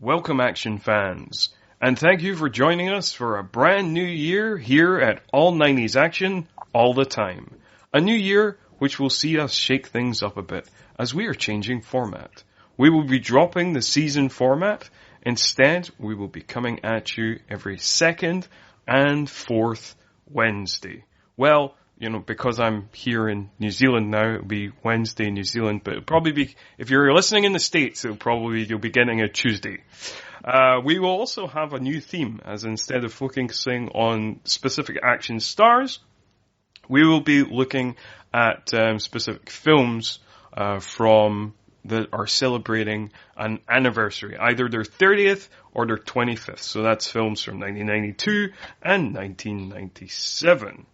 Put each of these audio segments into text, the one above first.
Welcome action fans, and thank you for joining us for a brand new year here at All 90s Action all the time. A new year which will see us shake things up a bit as we are changing format. We will be dropping the season format. Instead, we will be coming at you every second and fourth Wednesday. Well, because I'm here in New Zealand now, it'll be Wednesday in New Zealand, but it'll probably be, if you're listening in the States, you'll be getting a Tuesday. We will also have a new theme, as instead of focusing on specific action stars, we will be looking at specific films from that are celebrating an anniversary, either their 30th or their 25th. So that's films from 1992 and 1997.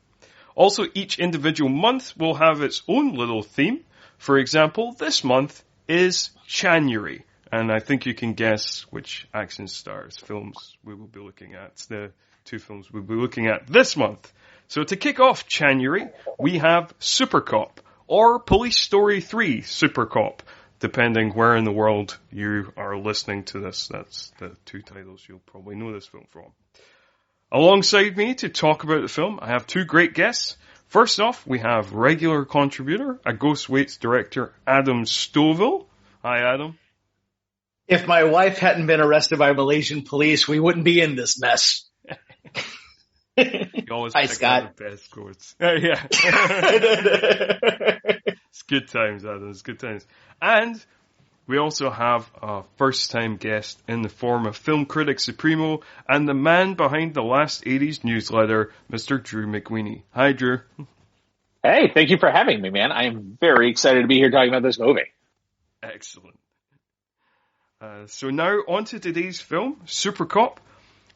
Also, each individual month will have its own little theme. For example, this month is Chanuary, and I think you can guess which action stars films we will be looking at. It's the two films we'll be looking at this month. So to kick off Chanuary, we have Supercop, or Police Story 3 Supercop, depending where in the world you are listening to this. That's the two titles you'll probably know this film from. Alongside me to talk about the film, I have two great guests. First off, we have regular contributor, a Ghost Waits director, Adam Stovall. Hi, Adam. If my wife hadn't been arrested by Malaysian police, we wouldn't be in this mess. You always Hi, pick Scott. the best quotes. Yeah. It's good times, Adam. It's good times. And we also have a first-time guest in the form of film critic Supremo and the man behind the Last 80s newsletter, Mr. Drew McWeeny. Hi, Drew. Hey, thank you for having me, man. I am very excited to be here talking about this movie. Excellent. So now on to today's film, Supercop,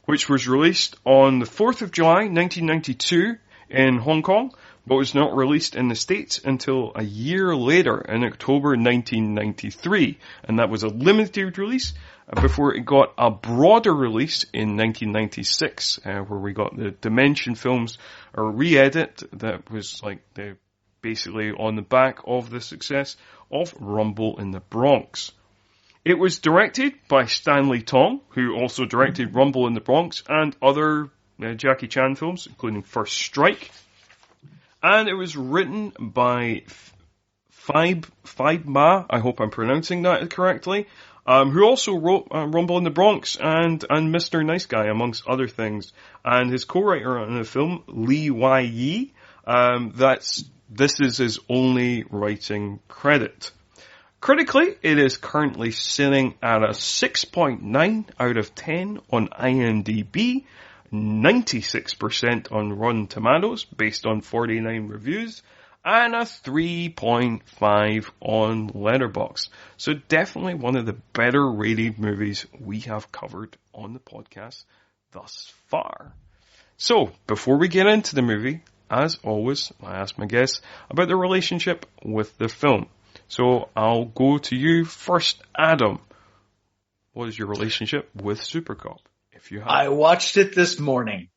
which was released on the 4th of July, 1992 in Hong Kong, but was not released in the States until a year later in October 1993. And that was a limited release before it got a broader release in 1996, where we got the Dimension Films, a re-edit that was basically on the back of the success of Rumble in the Bronx. It was directed by Stanley Tong, who also directed Rumble in the Bronx and other Jackie Chan films, including First Strike. And it was written by Phaib Ma, I hope I'm pronouncing that correctly, who also wrote Rumble in the Bronx and Mr. Nice Guy, amongst other things. And his co-writer on the film, Lee Wai-Yi, this is his only writing credit. Critically, it is currently sitting at a 6.9 out of 10 on IMDb, 96% on Rotten Tomatoes, based on 49 reviews, and a 3.5 on Letterboxd. So definitely one of the better rated movies we have covered on the podcast thus far. So, before we get into the movie, as always, I ask my guests about their relationship with the film. So, I'll go to you first, Adam. What is your relationship with Supercop? I watched it this morning.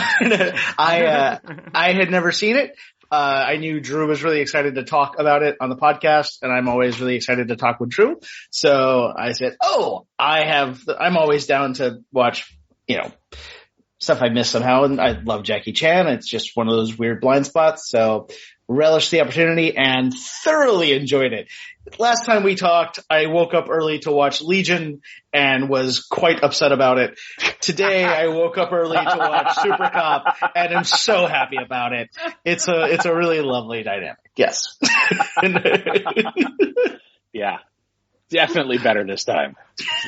I had never seen it. I knew Drew was really excited to talk about it on the podcast, and I'm always really excited to talk with Drew. So I said, I'm always down to watch, stuff I miss somehow. And I love Jackie Chan. It's just one of those weird blind spots. So relished the opportunity and thoroughly enjoyed it. Last time we talked, I woke up early to watch Legion and was quite upset about it. Today, I woke up early to watch Supercop and I'm so happy about it. It's a really lovely dynamic. Yes. Yeah. Definitely better this time.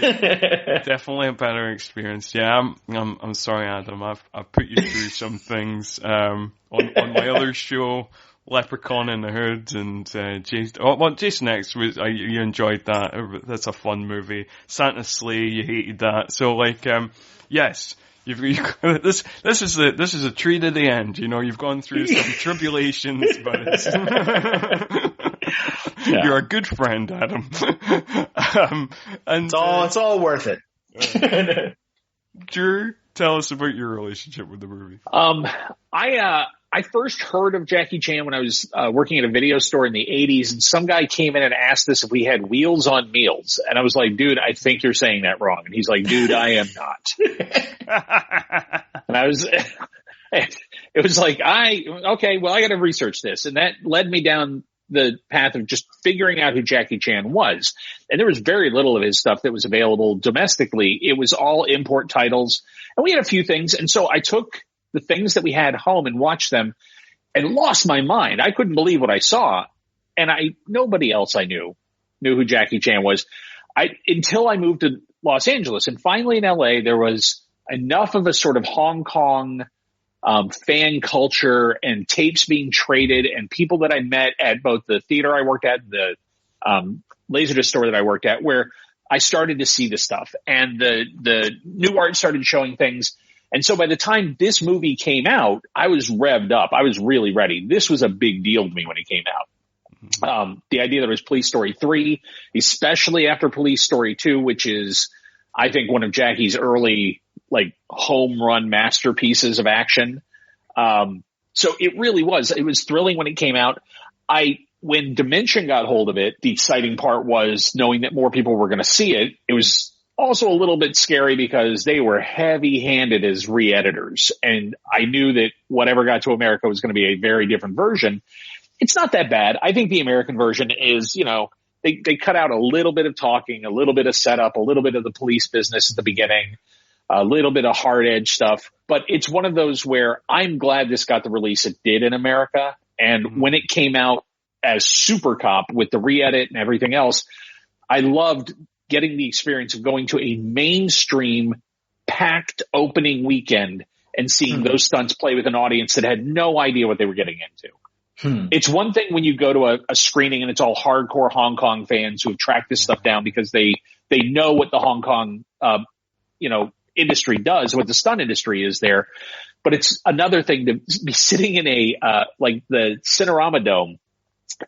Definitely a better experience. Yeah, I'm sorry, Adam. I've put you through some things on my other show, Leprechaun in the Hood, and Jason X was you enjoyed that. That's a fun movie. Santa's Sleigh, you hated that. So yes. This is a treat at the end. You've gone through some tribulations, but you're a good friend, Adam. And it's all worth it. Drew, tell us about your relationship with the movie. I I first heard of Jackie Chan when I was working at a video store in the 80s, and some guy came in and asked us if we had Wheels on Meals. And I was like, dude, I think you're saying that wrong. And he's like, dude, I am not. And I was, it was like, okay, well, I got to research this. And that led me down the path of just figuring out who Jackie Chan was. And there was very little of his stuff that was available domestically. It was all import titles. And we had a few things. And so I took the things that we had home and watched them and lost my mind. I couldn't believe what I saw. And nobody else I knew who Jackie Chan was. Until I moved to Los Angeles. And finally in LA, there was enough of a sort of Hong Kong fan culture and tapes being traded and people that I met at both the theater I worked at, the Laserdisc store that I worked at, where I started to see the stuff and the new art started showing things. And so by the time this movie came out, I was revved up. I was really ready. This was a big deal to me when it came out. The idea that it was Police Story 3, especially after Police Story 2, which is, I think, one of Jackie's early, like, home run masterpieces of action. So it really was. It was thrilling when it came out. When Dimension got hold of it, the exciting part was knowing that more people were going to see it. It was also a little bit scary because they were heavy-handed as re-editors. And I knew that whatever got to America was going to be a very different version. It's not that bad. I think the American version is, they cut out a little bit of talking, a little bit of setup, a little bit of the police business at the beginning, a little bit of hard edge stuff. But it's one of those where I'm glad this got the release it did in America. And when it came out as Supercop with the re-edit and everything else, I loved getting the experience of going to a mainstream packed opening weekend and seeing those stunts play with an audience that had no idea what they were getting into. It's one thing when you go to a screening and it's all hardcore Hong Kong fans who have tracked this stuff down because they know what the Hong Kong, industry does, what the stunt industry is there. But it's another thing to be sitting in like the Cinerama Dome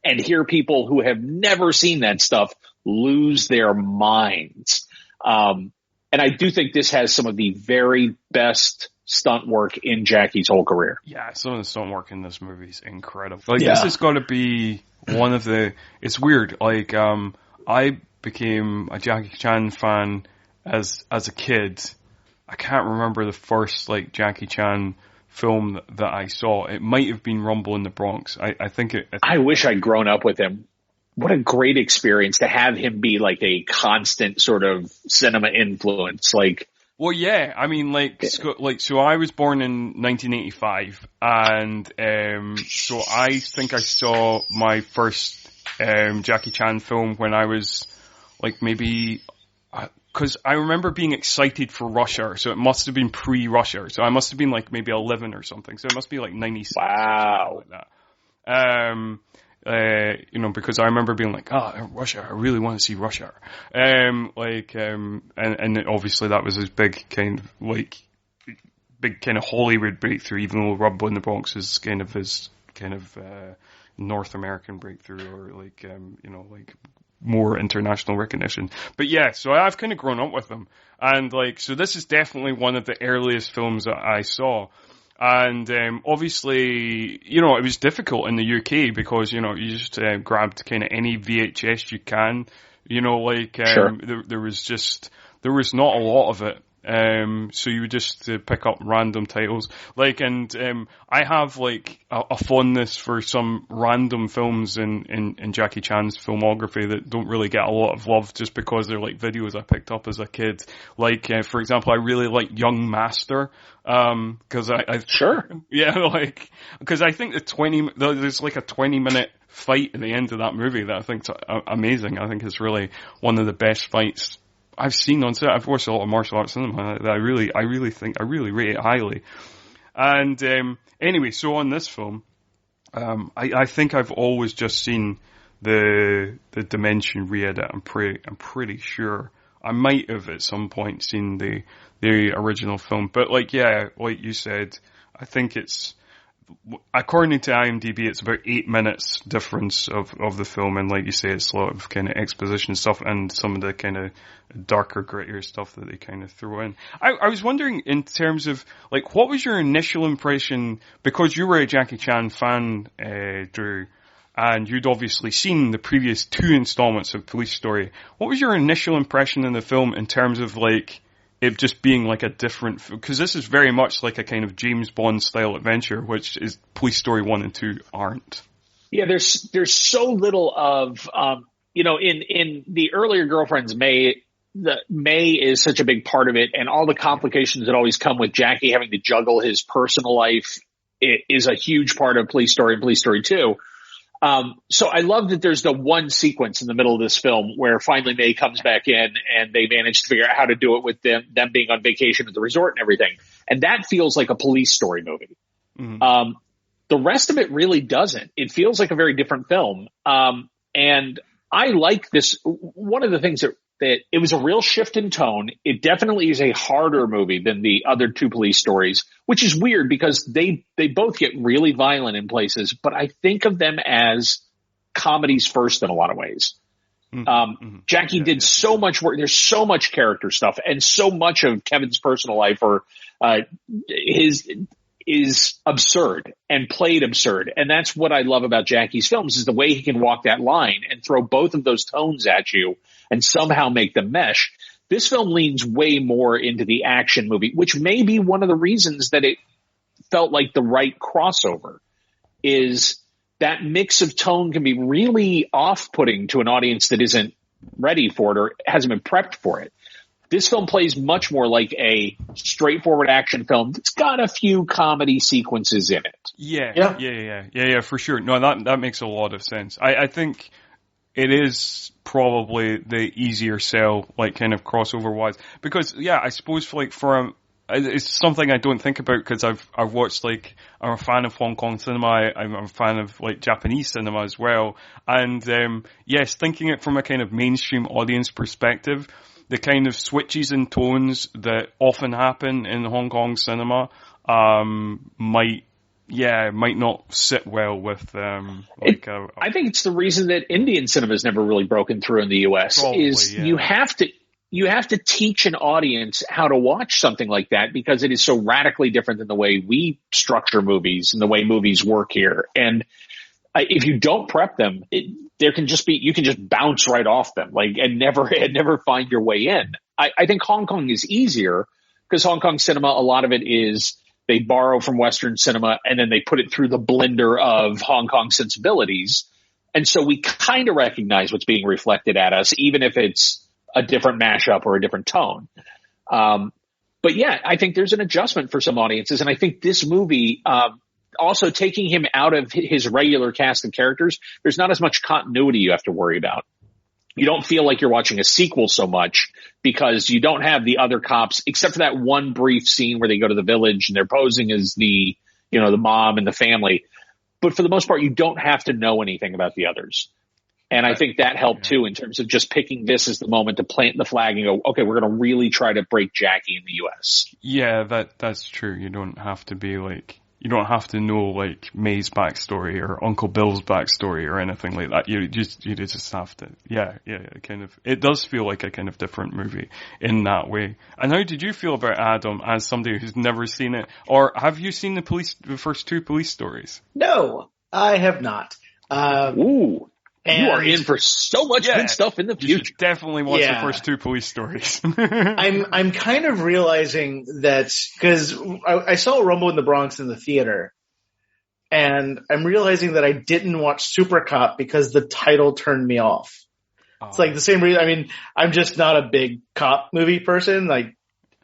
and hear people who have never seen that stuff lose their minds. And I do think this has some of the very best stunt work in Jackie's whole career. Yeah, some of the stunt work in this movie is incredible. Like, this has got to be one of the... It's weird. Like, I became a Jackie Chan fan as a kid. I can't remember the first, like, Jackie Chan film that I saw. It might have been Rumble in the Bronx. I think it... I wish I'd grown up with him. What a great experience to have him be like a constant sort of cinema influence. Like, well, yeah, I mean, so I was born in 1985, and so I think I saw my first Jackie Chan film when I was like maybe, because I remember being excited for Rush Hour, so it must have been pre-Rush Hour, so I must have been like maybe 11 or something, so it must be like 96. Wow. Or something like that. Because I remember being like, Rush Hour, I really want to see Rush Hour. And obviously that was his big kind of Hollywood breakthrough, even though Rumble in the Bronx is kind of his North American breakthrough, or like more international recognition. But yeah, so I've kind of grown up with him. And so this is definitely one of the earliest films that I saw. And obviously, it was difficult in the UK because, you just grabbed kind of any VHS you can. Sure. There was not a lot of it. So you would just pick up random titles. I have a fondness for some random films in Jackie Chan's filmography that don't really get a lot of love just because they're like videos I picked up as a kid. For example, I really like Young Master. Cause sure. Yeah, cause I think there's like a 20-minute fight at the end of that movie that I think's amazing. I think it's really one of the best fights I've seen on set. I've watched a lot of martial arts cinema that I really rate it highly. And anyway, so on this film, I think I've always just seen the Dimension re-edit. I'm pretty sure I might have at some point seen the original film. But like you said, I think it's according to IMDb, it's about 8 minutes difference of the film, and like you say, it's a lot of kind of exposition stuff and some of the kind of darker, grittier stuff that they kind of throw in. I was wondering, in terms of, like, what was your initial impression, because you were a Jackie Chan fan, Drew, and you'd obviously seen the previous 2 installments of Police Story. What was your initial impression in the film in terms of, like, it just being like a different, because this is very much like a kind of James Bond style adventure, which is Police Story 1 and 2 aren't. Yeah, there's so little of, in the earlier Girlfriends, May is such a big part of it, and all the complications that always come with Jackie having to juggle his personal life is a huge part of Police Story and Police Story 2. So I love that there's the one sequence in the middle of this film where finally May comes back in and they manage to figure out how to do it with them being on vacation at the resort and everything. And that feels like a Police Story movie. Mm-hmm. The rest of it really doesn't. It feels like a very different film. And I like this. One of the things that it was a real shift in tone. It definitely is a harder movie than the other 2 Police Stories, which is weird because they both get really violent in places, but I think of them as comedies first in a lot of ways. Jackie did so much work. There's so much character stuff, and so much of Kevin's personal life is absurd and played absurd. And that's what I love about Jackie's films, is the way he can walk that line and throw both of those tones at you and somehow make them mesh. This film leans way more into the action movie, which may be one of the reasons that it felt like the right crossover. Is that mix of tone can be really off-putting to an audience that isn't ready for it or hasn't been prepped for it. This film plays much more like a straightforward action film that's got a few comedy sequences in it. Yeah, for sure. No, that makes a lot of sense. I think it is probably the easier sell, like, kind of crossover-wise. Because, I suppose, like, it's something I don't think about because I've watched, like, I'm a fan of Hong Kong cinema, I'm a fan of, like, Japanese cinema as well. And, yes, thinking it from a kind of mainstream audience perspective, the kind of switches in tones that often happen in Hong Kong cinema might not sit well with I think it's the reason that Indian cinema has never really broken through in the U.S. You have to teach an audience how to watch something like that because it is so radically different than the way we structure movies and the way movies work here. And if you don't prep them, you can just bounce right off them, and never find your way in. I think Hong Kong is easier because Hong Kong cinema, a lot of it is they borrow from Western cinema and then they put it through the blender of Hong Kong sensibilities. And so we kind of recognize what's being reflected at us, even if it's a different mashup or a different tone. But I think there's an adjustment for some audiences. And I think this movie, also taking him out of his regular cast of characters, there's not as much continuity you have to worry about. You don't feel like you're watching a sequel so much because you don't have the other cops, except for that one brief scene where they go to the village and they're posing as the mom and the family. But for the most part, you don't have to know anything about the others. And I think that helped too, in terms of just picking this as the moment to plant the flag and go, okay, we're going to really try to break Jackie in the U.S. Yeah, that's true. You don't have to be you don't have to know like May's backstory or Uncle Bill's backstory or anything like that. You just have to, kind of, it does feel like a kind of different movie in that way. And how did you feel about Adam as somebody who's never seen it? Or have you seen the first 2 Police Stories? No, I have not. Ooh. And you are in for so much good stuff in the future. You should definitely watch the first 2 Police Stories. I'm kind of realizing that because I saw Rumble in the Bronx in the theater, and I'm realizing that I didn't watch Supercop because the title turned me off. Oh. It's like the same reason. I mean, I'm just not a big cop movie person. Like,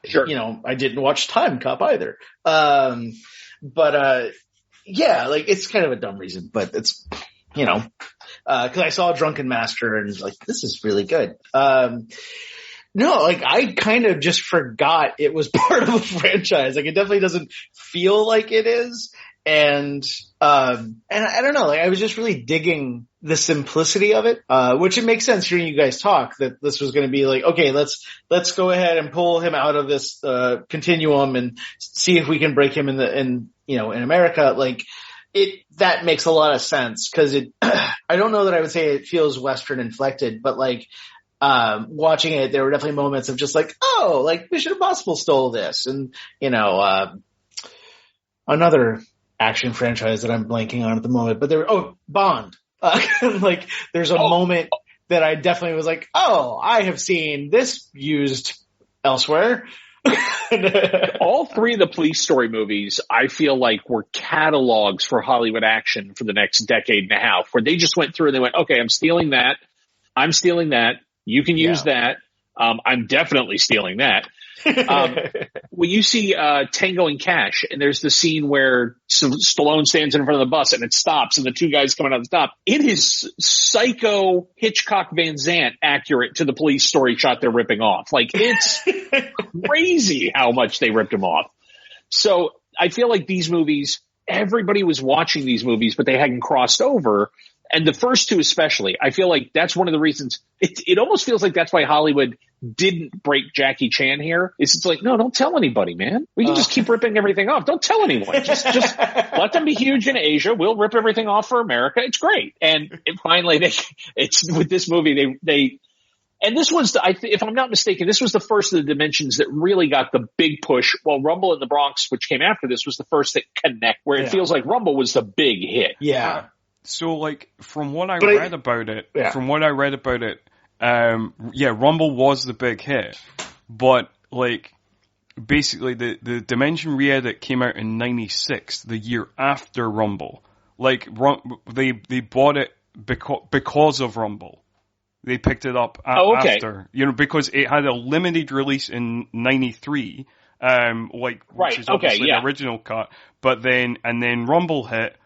sure, I didn't watch Time Cop either. It's kind of a dumb reason, but it's. Cause I saw Drunken Master and like, this is really good. I kind of just forgot it was part of a franchise. Like, it definitely doesn't feel like it is. And I don't know, like I was just really digging the simplicity of it, which it makes sense hearing you guys talk that this was going to be like, okay, let's go ahead and pull him out of this, continuum and see if we can break him in America. Like that makes a lot of sense because I don't know that I would say it feels Western inflected, but like, watching it, there were definitely moments of just like, oh, like Mission Impossible stole this. And, another action franchise that I'm blanking on at the moment, but Bond. Like there's a moment that I definitely was like, oh, I have seen this used elsewhere. All three of the Police Story movies, I feel like were catalogs for Hollywood action for the next decade and a half, where they just went through and they went, okay, I'm stealing that. I'm stealing that. You can use that. I'm definitely stealing that. When you see Tango and Cash, and there's the scene where Stallone stands in front of the bus and it stops, and the two guys coming out the top, it is psycho Hitchcock Van Zandt accurate to the Police Story shot they're ripping off. Like it's crazy how much they ripped them off. So I feel like these movies, everybody was watching these movies, but they hadn't crossed over. And the first two especially, I feel like that's one of the reasons it almost feels like that's why Hollywood didn't break Jackie Chan here. It's like, no, don't tell anybody, man. We can just keep ripping everything off. Don't tell anyone. Just let them be huge in Asia. We'll rip everything off for America. It's great. And finally, it's with this movie, and this was, if I'm not mistaken, this was the first of the dimensions that really got the big push. Well, Rumble in the Bronx, which came after this, was the first that connect, where it feels like Rumble was the big hit. Yeah. So, like, from what I read about it, Rumble was the big hit, but like, basically the Dimension re-edit came out in '96, the year after Rumble. Like, they bought it because of Rumble. They picked it up after, because it had a limited release in '93, which is obviously the original cut, but then Rumble hit.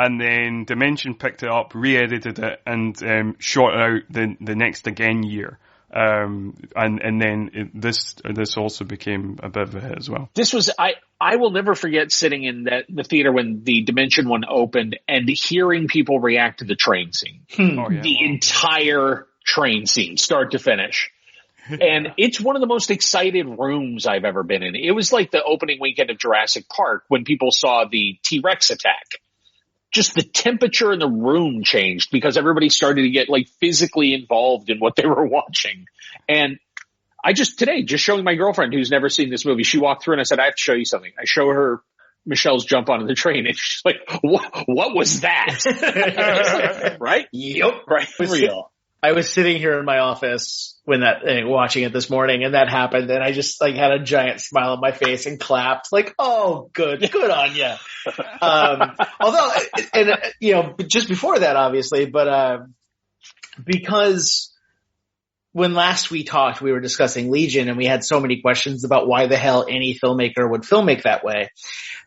And then Dimension picked it up, re-edited it, and shot it out the next again year. And then this also became a bit of a hit as well. This was I will never forget sitting in the theater when the Dimension one opened and hearing people react to the train scene. Entire train scene, start to finish. And it's one of the most excited rooms I've ever been in. It was like the opening weekend of Jurassic Park when people saw the T-Rex attack. Just the temperature in the room changed because everybody started to get like physically involved in what they were watching. And I just showing my girlfriend who's never seen this movie, she walked through and I said, I have to show you something. I show her Michelle's jump onto the train and she's like, what was that? Right? Yep. Right. Real. I was sitting here in my office when watching it this morning and that happened and I just like had a giant smile on my face and clapped like, oh, good on you. Although, just before that, obviously, but, because when last we talked, we were discussing Legion and we had so many questions about why the hell any filmmaker would filmmake that way.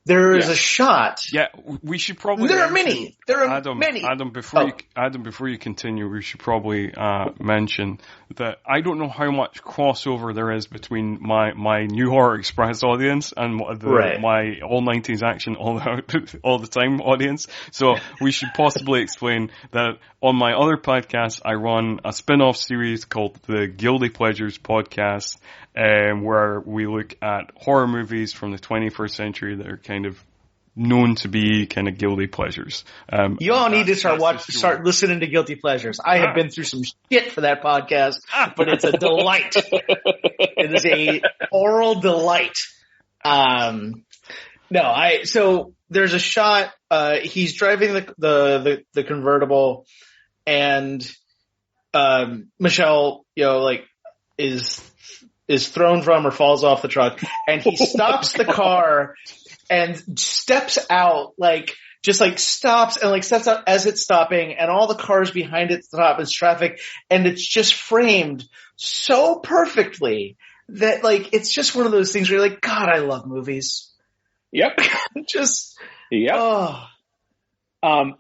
There is a shot. Yeah, we should probably. There are many. Many. Adam, before you continue, we should probably mention that I don't know how much crossover there is between my New Horror Express audience and my all 90s action all the time audience. So we should possibly explain that on my other podcast, I run a spin-off series called the Guilty Pleasures podcast, where we look at horror movies from the 21st century that are kind of known to be kind of guilty pleasures. You all need to start listening to Guilty Pleasures. I have been through some shit for that podcast, but it's a delight. It is a oral delight. So there's a shot, he's driving the convertible and, Michelle, is thrown from or falls off the truck and he stops the car and steps out, stops out as it's stopping and all the cars behind it stop as traffic and it's just framed so perfectly that it's just one of those things where you're like, God, I love movies. Yep. Yep. Oh. I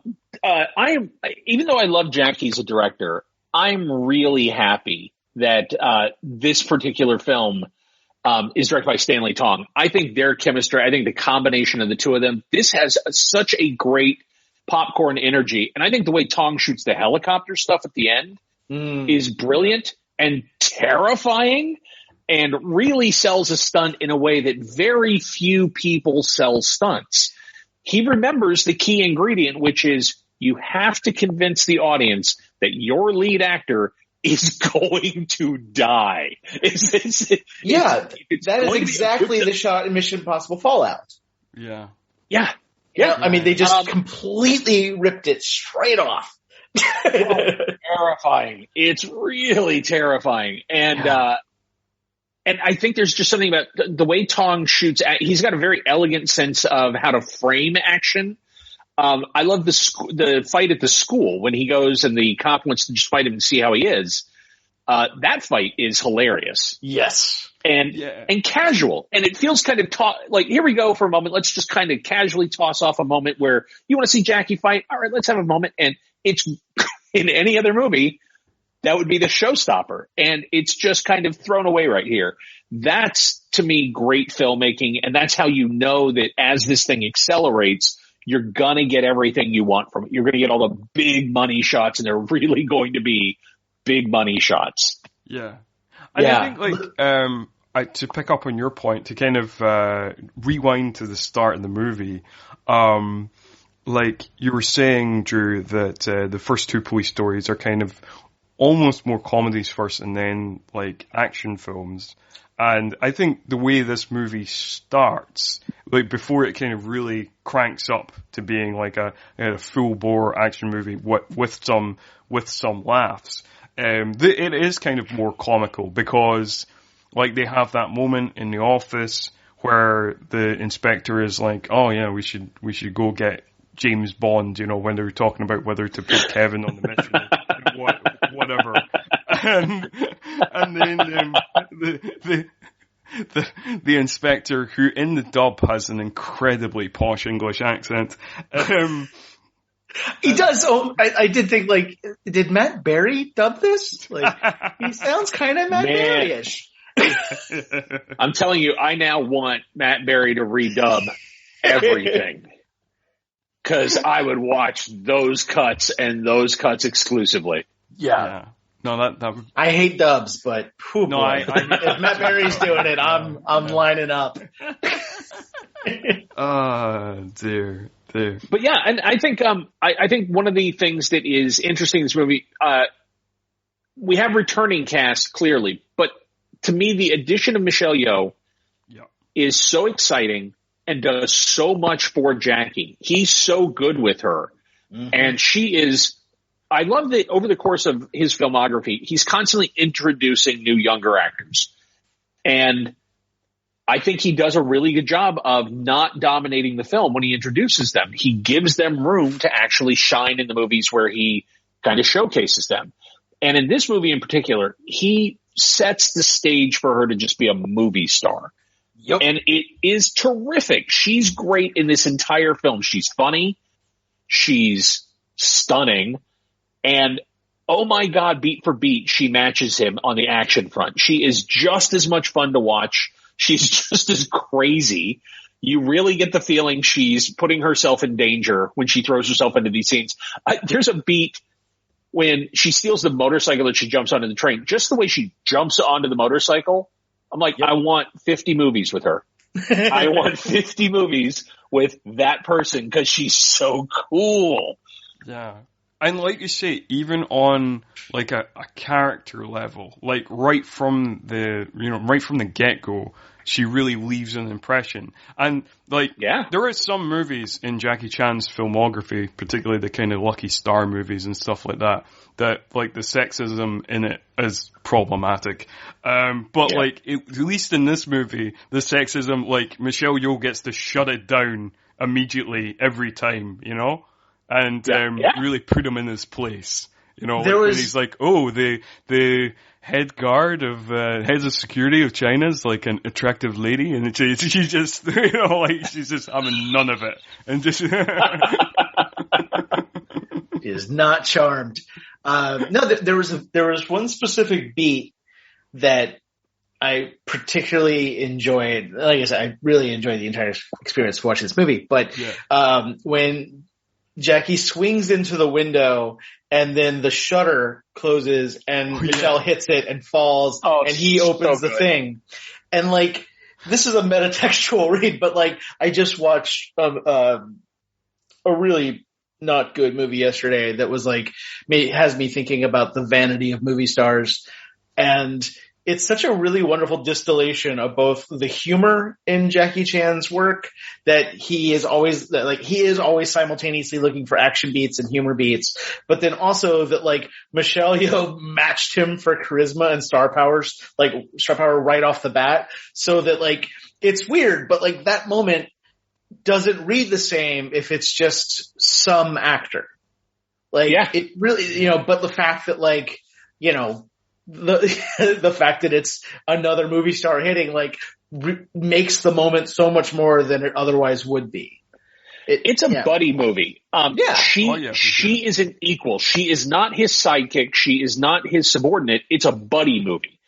am, even though I love Jackie as a director, I'm really happy that this particular film is directed by Stanley Tong. I think their chemistry, I think the combination of the two of them, this has such a great popcorn energy. And I think the way Tong shoots the helicopter stuff at the end is brilliant and terrifying and really sells a stunt in a way that very few people sell stunts. He remembers the key ingredient, which is you have to convince the audience that your lead actor is going to die. That is exactly the shot in Mission Impossible Fallout. Yeah. Yeah. Yeah. I mean, they just completely ripped it straight off. Terrifying. It's really terrifying. And I think there's just something about the way Tong shoots. He's got a very elegant sense of how to frame action. I love the fight at the school when he goes and the cop wants to just fight him and see how he is. That fight is hilarious. Yes. And casual. And it feels kind of like, here we go for a moment. Let's just kind of casually toss off a moment where you want to see Jackie fight. All right, let's have a moment. And it's in any other movie, that would be the showstopper. And it's just kind of thrown away right here. That's, to me, great filmmaking. And that's how you know that as this thing accelerates, you're going to get everything you want from it. You're going to get all the big money shots, and they're really going to be big money shots. Yeah. I think, to pick up on your point, to kind of rewind to the start of the movie, like you were saying, Drew, that the first two police stories are kind of almost more comedies first and then like action films. And I think the way this movie starts, like before it kind of really cranks up to being like a full bore action movie with some laughs, it is kind of more comical because like they have that moment in the office where the inspector is like, oh yeah, we should go get James Bond, you know, when they were talking about whether to put Kevin on the mission or whatever. And then the inspector, who in the dub has an incredibly posh English accent, he does. Oh, I did think, like, did Matt Berry dub this? Like, he sounds kind of Matt Berry-ish. I'm telling you, I now want Matt Berry to redub everything. Because I would watch those cuts and those cuts exclusively. Yeah. No, that would... I hate dubs, but if Matt Berry's doing it, I'm lining up. Oh, dear. But yeah, and I think I think one of the things that is interesting in this movie, we have returning cast clearly, but to me, the addition of Michelle Yeoh is so exciting and does so much for Jackie. He's so good with her. Mm-hmm. And she is, I love that over the course of his filmography, he's constantly introducing new younger actors. And I think he does a really good job of not dominating the film when he introduces them. He gives them room to actually shine in the movies where he kind of showcases them. And in this movie in particular, he sets the stage for her to just be a movie star. Yep. And it is terrific. She's great in this entire film. She's funny. She's stunning. And oh my God, beat for beat, she matches him on the action front. She is just as much fun to watch. She's just as crazy. You really get the feeling she's putting herself in danger when she throws herself into these scenes. There's a beat when she steals the motorcycle that she jumps onto the train. Just the way she jumps onto the motorcycle, I'm like, I want 50 movies with her. I want 50 movies with that person because she's so cool. Yeah. And like you say, even on like a character level, like right from the get-go, she really leaves an impression. And like, there are some movies in Jackie Chan's filmography, particularly the kind of Lucky Star movies and stuff like that like the sexism in it is problematic. But like, at least in this movie, the sexism, like Michelle Yeoh gets to shut it down immediately every time, you know? And really put him in his place. You know, and he's like, oh, the head guard of heads of security of China is like an attractive lady, and she just, you know, like she's just having none of it, and just is not charmed. No, there was one specific beat that I particularly enjoyed, like I said, I really enjoyed the entire experience watching this movie. But when Jackie swings into the window and then the shutter closes and Michelle hits it and falls and he opens the thing. And like, this is a metatextual read, but like, I just watched a really not good movie yesterday that was like, has me thinking about the vanity of movie stars. And it's such a really wonderful distillation of both the humor in Jackie Chan's work that he is always simultaneously looking for action beats and humor beats, but then also that like Michelle Yeoh matched him for charisma and star power right off the bat. So that like, it's weird, but like that moment doesn't read the same if it's just some actor. Like it really, but the fact that like, the fact that it's another movie star hitting like makes the moment so much more than it otherwise would be. It's a buddy movie. She is an equal. She is not his sidekick. She is not his subordinate. It's a buddy movie.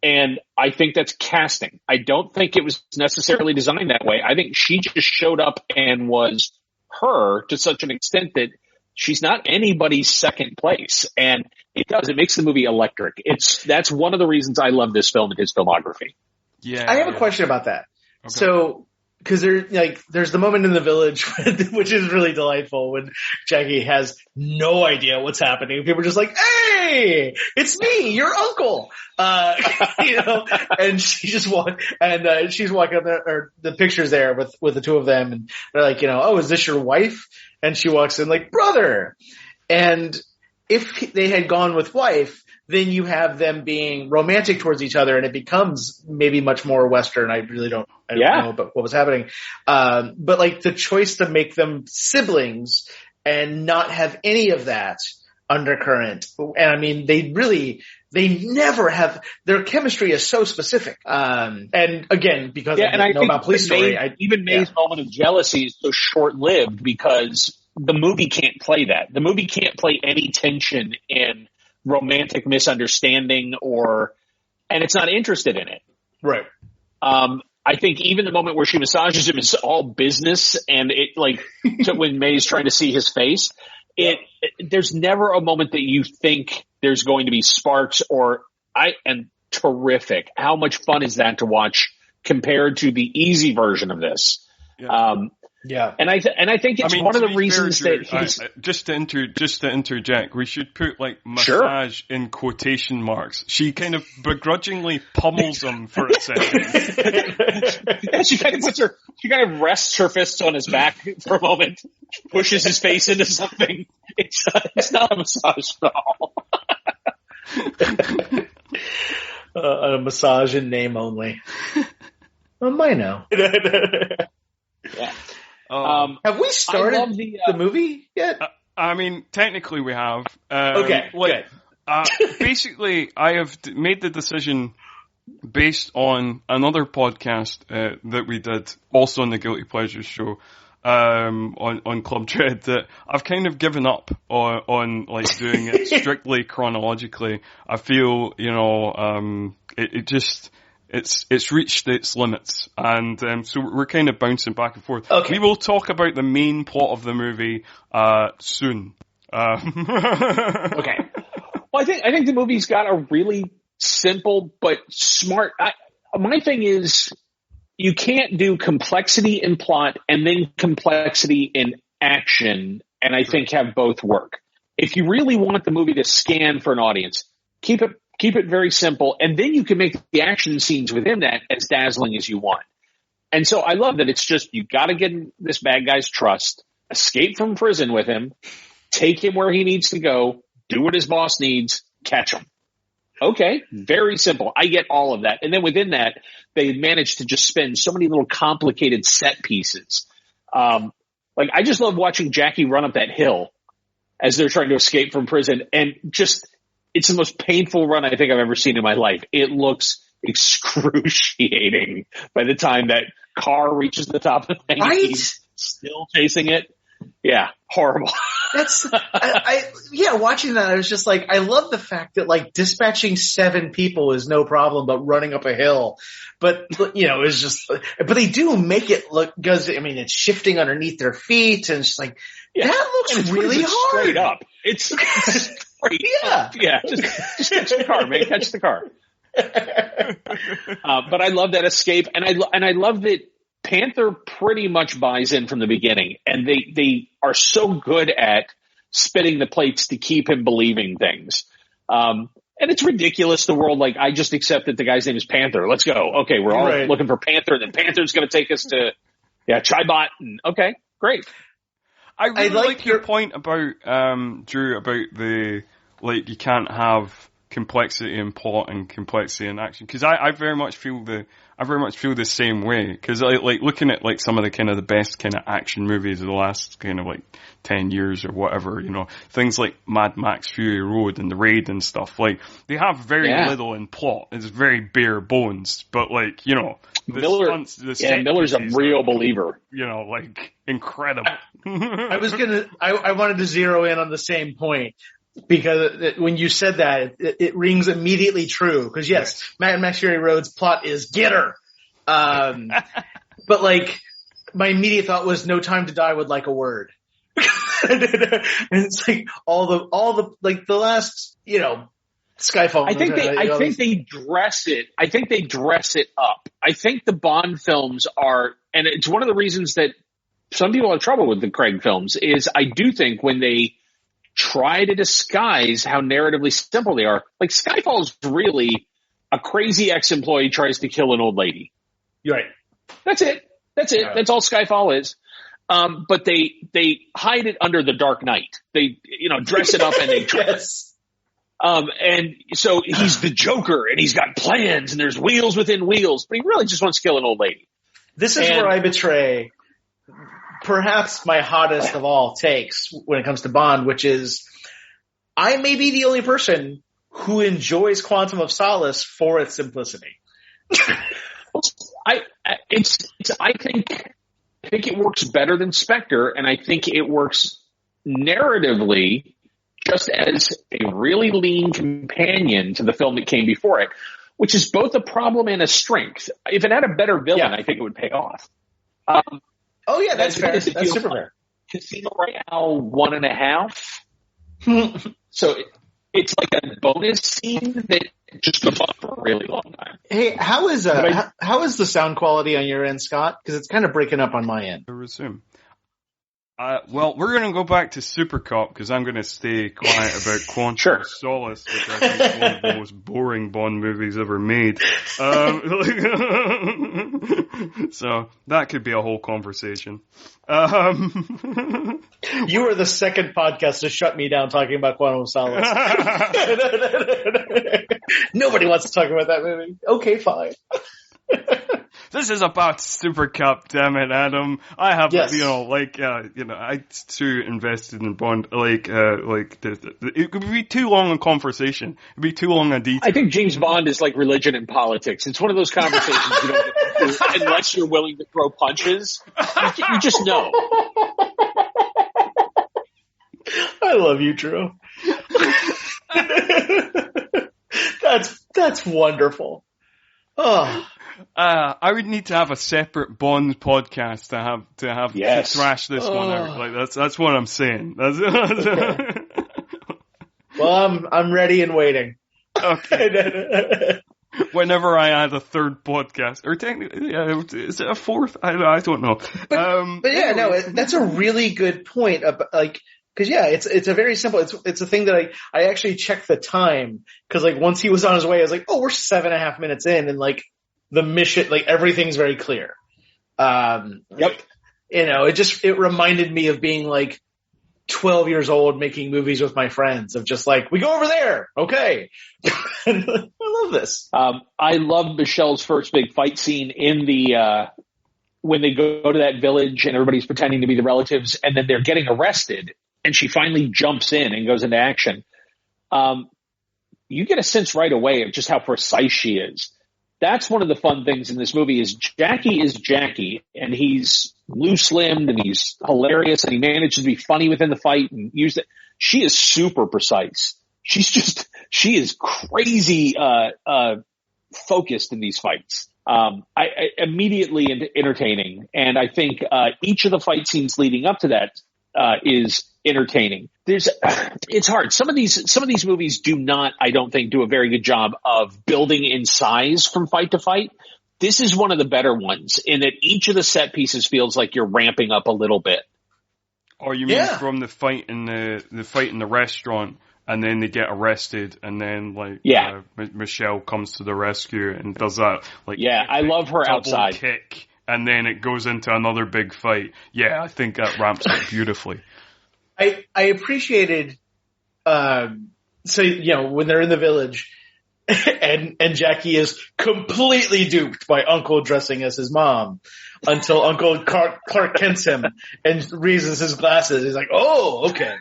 And I think that's casting. I don't think it was necessarily designed that way. I think she just showed up and was her to such an extent that she's not anybody's second place. And it makes the movie electric. That's one of the reasons I love this film and his filmography. Yeah. I have a question about that. Okay. So, cause there's the moment in the village, which is really delightful when Jackie has no idea what's happening. People are just like, hey, it's me, your uncle. And she just she's walking up there, or the picture's there with the two of them. And they're like, oh, is this your wife? And she walks in like, brother. And if they had gone with wife, then you have them being romantic towards each other and it becomes maybe much more Western. I really don't know about what was happening. But like the choice to make them siblings and not have any of that undercurrent. And I mean, they never have, their chemistry is so specific. And again, because I didn't know about Police Story. May's moment of jealousy is so short-lived because the movie can't play that. The movie can't play any tension in romantic misunderstanding and it's not interested in it. Right. I think even the moment where she massages him is all business and it when May's trying to see his face, there's never a moment that you think there's going to be sparks and terrific. How much fun is that to watch compared to the easy version of this? Yeah. And I think it's one of the reasons that he's just to interject, we should put like massage in quotation marks. She kind of begrudgingly pummels him for a second. And she kind of rests her fists on his back for a moment, pushes his face into something. It's not a massage at all. A massage in name only. I know. Yeah. Have we started the movie yet? I mean, technically we have. Okay. Basically, I have made the decision based on another podcast that we did, also on the Guilty Pleasures show, on Club Dread, that I've kind of given up on like doing it strictly chronologically. I feel, it's reached its limits, and so we're kind of bouncing back and forth. Okay. We will talk about the main plot of the movie soon. Okay. Well, I think the movie's got a really simple but smart. My thing is, you can't do complexity in plot and then complexity in action, and I think have both work. If you really want the movie to scan for an audience, keep it very simple, and then you can make the action scenes within that as dazzling as you want. And so I love that it's just, you got to get this bad guy's trust, escape from prison with him, take him where he needs to go, do what his boss needs, catch him. Okay, very simple. I get all of that. And then within that, they managed to just spin so many little complicated set pieces. I just love watching Jackie run up that hill as they're trying to escape from prison, and just, it's the most painful run I think I've ever seen in my life. It looks excruciating by the time that car reaches the top of the thing. Right? He's still chasing it. Yeah, horrible. watching that, I was just like, I love the fact that like dispatching 7 people is no problem, but running up a hill, but it's just, but they do make it look, because I mean, it's shifting underneath their feet, and it's just like, that looks really hard. Straight up. It's straight up. Yeah. Just catch the car, man. Catch the car. But I love that escape, and I love that Panther pretty much buys in from the beginning, and they are so good at spinning the plates to keep him believing things. And it's ridiculous, the world, like, I just accept that the guy's name is Panther. Let's go. Okay, we're all looking for Panther, and then Panther's going to take us to, Chibot. And, okay, great. I really like your point about, Drew, about the, like, you can't have complexity in plot and complexity in action. Because I very much feel the same way. Because like looking at like some of the kind of the best kind of action movies of the last kind of like 10 years or whatever, things like Mad Max Fury Road and The Raid and stuff, like they have very little in plot. It's very bare bones, but like, Miller's a real believer. Like incredible. I wanted to zero in on the same point. Because when you said that, it rings immediately true. Because yes, Mad Max Fury Road's plot is get her. But like, my immediate thought was No Time to Die would like a word. And it's like all the like the last, Skyfall. I think they dress it. I think they dress it up. I think the Bond films are, and it's one of the reasons that some people have trouble with the Craig films, is I do think when they try to disguise how narratively simple they are. Like Skyfall's really a crazy ex-employee tries to kill an old lady. You're right. That's it. Yeah. That's all Skyfall is. But they hide it under the Dark Knight. They, dress it up and they try. Yes. And so he's the Joker and he's got plans and there's wheels within wheels, but he really just wants to kill an old lady. This is where I betray perhaps my hottest of all takes when it comes to Bond, which is I may be the only person who enjoys Quantum of Solace for its simplicity. I think it works better than Spectre, and I think it works narratively just as a really lean companion to the film that came before it, which is both a problem and a strength. If it had a better villain, I think it would pay off. Oh yeah, that's fair. That's super fair. Casino Royale 1.5. So it's like a bonus scene that just goes on for a really long time. Hey, how is the sound quality on your end, Scott? Because it's kind of breaking up on my end. I resume. Well, we're going to go back to Supercop because I'm going to stay quiet about Quantum of Solace, which I think is one of the most boring Bond movies ever made. So that could be a whole conversation. You were the second podcast to shut me down talking about Quantum of Solace. Nobody wants to talk about that movie. Okay, fine. This is about Supercop, damn it, Adam. I have, I'm too invested in Bond. It could be too long a conversation. It'd be too long a detail. I think James Bond is like religion and politics. It's one of those conversations you don't get into unless you're willing to throw punches. You just know. I love you, Drew. That's wonderful. Oh. I would need to have a separate Bond podcast to thrash this one out. Like that's what I'm saying. Okay. Well, I'm ready and waiting. Okay. Whenever I add a third podcast, or technically, is it a fourth? I don't know. That's a really good point. Because it's a very simple. It's a thing that I actually checked the time because once he was on his way, I was like, we're 7.5 minutes in, and the mission, everything's very clear. Yep. It reminded me of being 12 years old making movies with my friends of just we go over there. Okay. I love this. I love Michelle's first big fight scene in the, when they go to that village and everybody's pretending to be the relatives and then they're getting arrested and she finally jumps in and goes into action. You get a sense right away of just how precise she is. That's one of the fun things in this movie is Jackie, and he's loose-limbed and he's hilarious and he manages to be funny within the fight and use it. She is super precise. She is crazy, focused in these fights. I immediately entertaining. And I think, each of the fight scenes leading up to that, is entertaining. It's hard. Some of these movies do not, I don't think, do a very good job of building in size from fight to fight. This is one of the better ones in that each of the set pieces feels like you're ramping up a little bit. Or you mean from the fight in the restaurant, and then they get arrested, and then Michelle comes to the rescue and does that I love her outside kick, and then it goes into another big fight. Yeah, I think that ramps up beautifully. I appreciated when they're in the village and Jackie is completely duped by Uncle dressing as his mom until Uncle Clark Kent's him and reasons his glasses. He's like, oh, okay.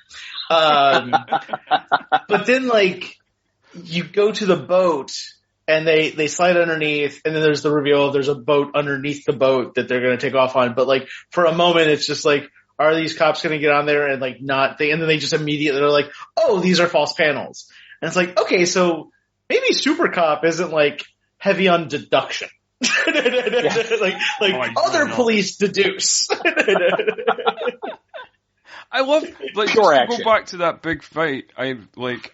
But then you go to the boat and they slide underneath, and then there's the reveal of there's a boat underneath the boat that they're going to take off on. But for a moment, it's just are these cops going to get on there and not? And then they just immediately they're like, oh, these are false panels. And it's like, okay, so maybe Supercop isn't heavy on deduction. Other police deduce. I love go back to that big fight.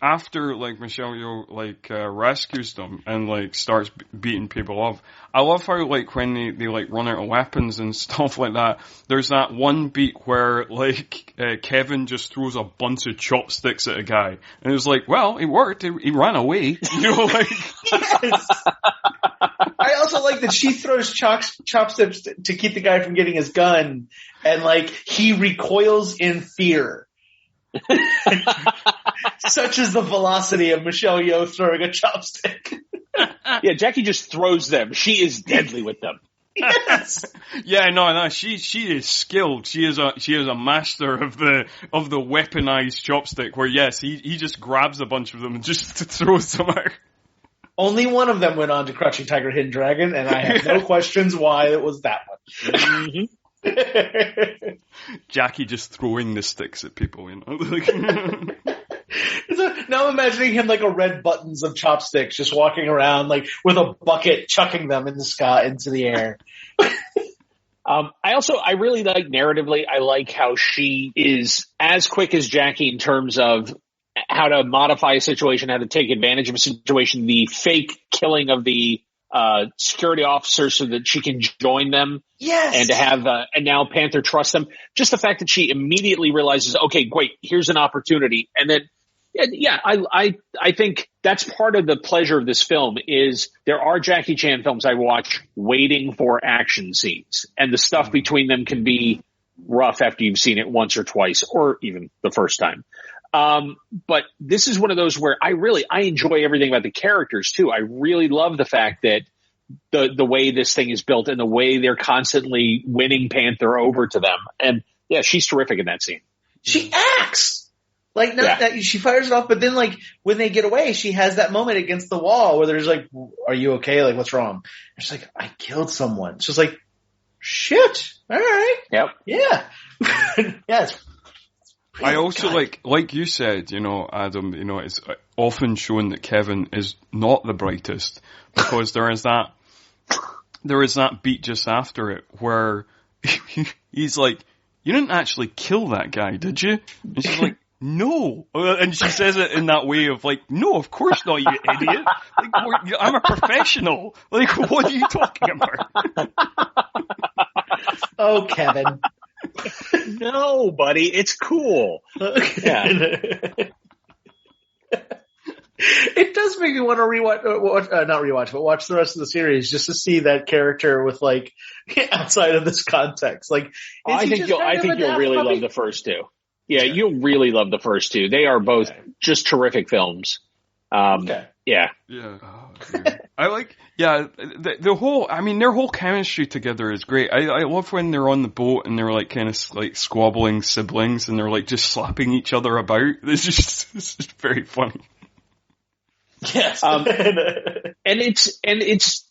After Michelle Yeoh rescues them and starts beating people up. I love how when they run out of weapons and stuff like that. There's that one beat where Kevin just throws a bunch of chopsticks at a guy, and it was well, it worked. He ran away. Yes. I also like that she throws chopsticks to keep the guy from getting his gun, and he recoils in fear. Such is the velocity of Michelle Yeoh throwing a chopstick. Yeah, Jackie just throws them. She is deadly with them. Yes. Yeah, no. She is skilled. She is a master of the weaponized chopstick. Where yes, he just grabs a bunch of them and just throws them out. Only one of them went on to Crouching Tiger, Hidden Dragon, and I have no questions why it was that one. Mm-hmm. Jackie just throwing the sticks at people, Now I'm imagining him a red buttons of chopsticks, just walking around with a bucket, chucking them in the sky into the air. I really like narratively. I like how she is as quick as Jackie in terms of how to modify a situation, how to take advantage of a situation, the fake killing of the security officer so that she can join them. Yes. And to have, and now Panther trusts them. Just the fact that she immediately realizes, okay, great, here's an opportunity. And then, I think that's part of the pleasure of this film is there are Jackie Chan films I watch waiting for action scenes, and the stuff between them can be rough after you've seen it once or twice or even the first time. But this is one of those where I enjoy everything about the characters too. I really love the fact that the way this thing is built and the way they're constantly winning Panther over to them. And yeah, she's terrific in that scene. She acts that she fires it off, but then when they get away, she has that moment against the wall where there's are you okay? What's wrong? And she's I killed someone. She's shit. All right. Yep. Yeah. Yeah. I also like you said, Adam, it's often shown that Kevin is not the brightest because there is that beat just after it where he's you didn't actually kill that guy, did you? And she's no. And she says it in that way of no, of course not, you idiot. I'm a professional. What are you talking about? Oh, Kevin. No, buddy, it's cool. Yeah. It does make me want to watch the rest of the series just to see that character with outside of this context. I think you'll really love the first two. Yeah, you'll really love the first two. They are both just terrific films. Okay. Yeah. Yeah. Oh, the whole, their whole chemistry together is great. I love when they're on the boat and they're kind of squabbling siblings and they're just slapping each other about. It's just very funny. Yes. And it's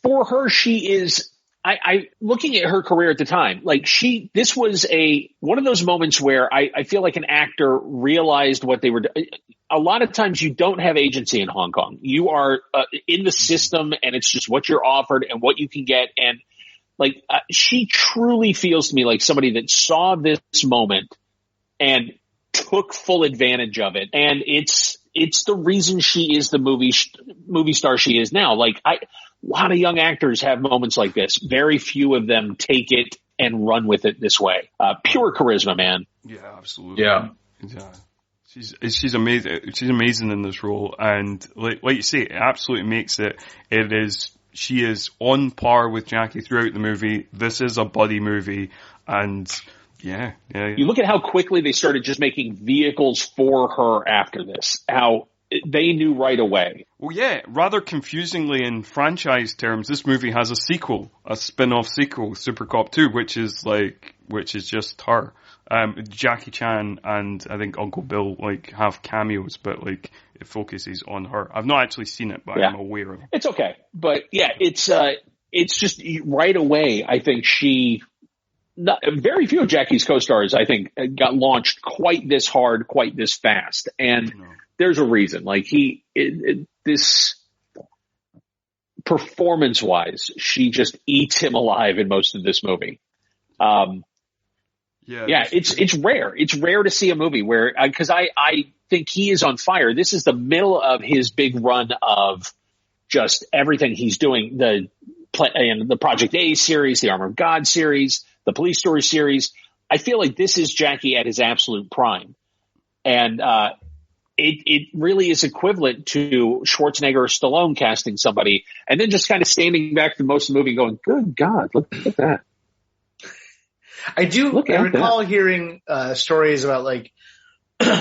for her, she is, I looking at her career at the time, like this was one of those moments where I feel like an actor realized what they were doing. A lot of times you don't have agency in Hong Kong. You are in the system, and it's just what you're offered and what you can get. And like, she truly feels to me like somebody that saw this moment and took full advantage of it. And it's the reason she is the movie star she is now. Like, a lot of young actors have moments like this. Very few of them take it and run with it this way. Pure charisma, man. Yeah, absolutely. Yeah. She's amazing. She's amazing in this role, and like you say, it absolutely makes it. She is on par with Jackie throughout the movie. This is a buddy movie, and yeah. You look at how quickly they started just making vehicles for her after this. How they knew right away. Well, yeah. Rather confusingly, in franchise terms, this movie has a sequel, a spin-off sequel, Supercop 2, which is just her. Jackie Chan and I think Uncle Bill like have cameos, but like it focuses on her. I've not actually seen it, but I'm aware of it. It's okay, but yeah, it's just right away. I think very few of Jackie's co-stars, I think, got launched quite this hard, quite this fast, and there's a reason. Like this performance-wise, she just eats him alive in most of this movie. Yeah, it's rare. It's rare to see a movie where, because I think he is on fire. This is the middle of his big run of just everything he's doing. The Project A series, the Armor of God series, the Police Story series. I feel like this is Jackie at his absolute prime. And it really is equivalent to Schwarzenegger or Stallone casting somebody and then just kind of standing back for most of the movie going, good God, look at that. I recall hearing stories about like,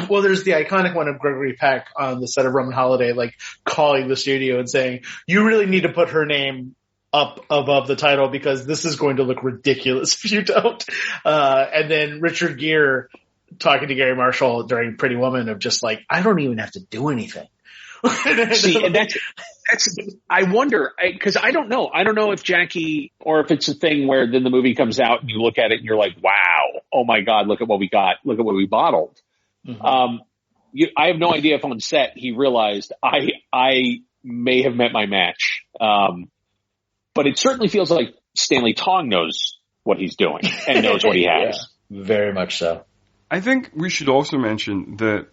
well, there's the iconic one of Gregory Peck on the set of Roman Holiday, like calling the studio and saying, you really need to put her name up above the title because this is going to look ridiculous if you don't. And then Richard Gere talking to Gary Marshall during Pretty Woman of just like, I don't even have to do anything. See, and that's I wonder, because I don't know if Jackie, or if it's a thing where then the movie comes out and you look at it and you're like, wow, oh my God, look at what we got, look at what we bottled. Mm-hmm. I have no idea if on set he realized I may have met my match, but it certainly feels like Stanley Tong knows what he's doing and knows what he has. Yeah, very much so. I think we should also mention that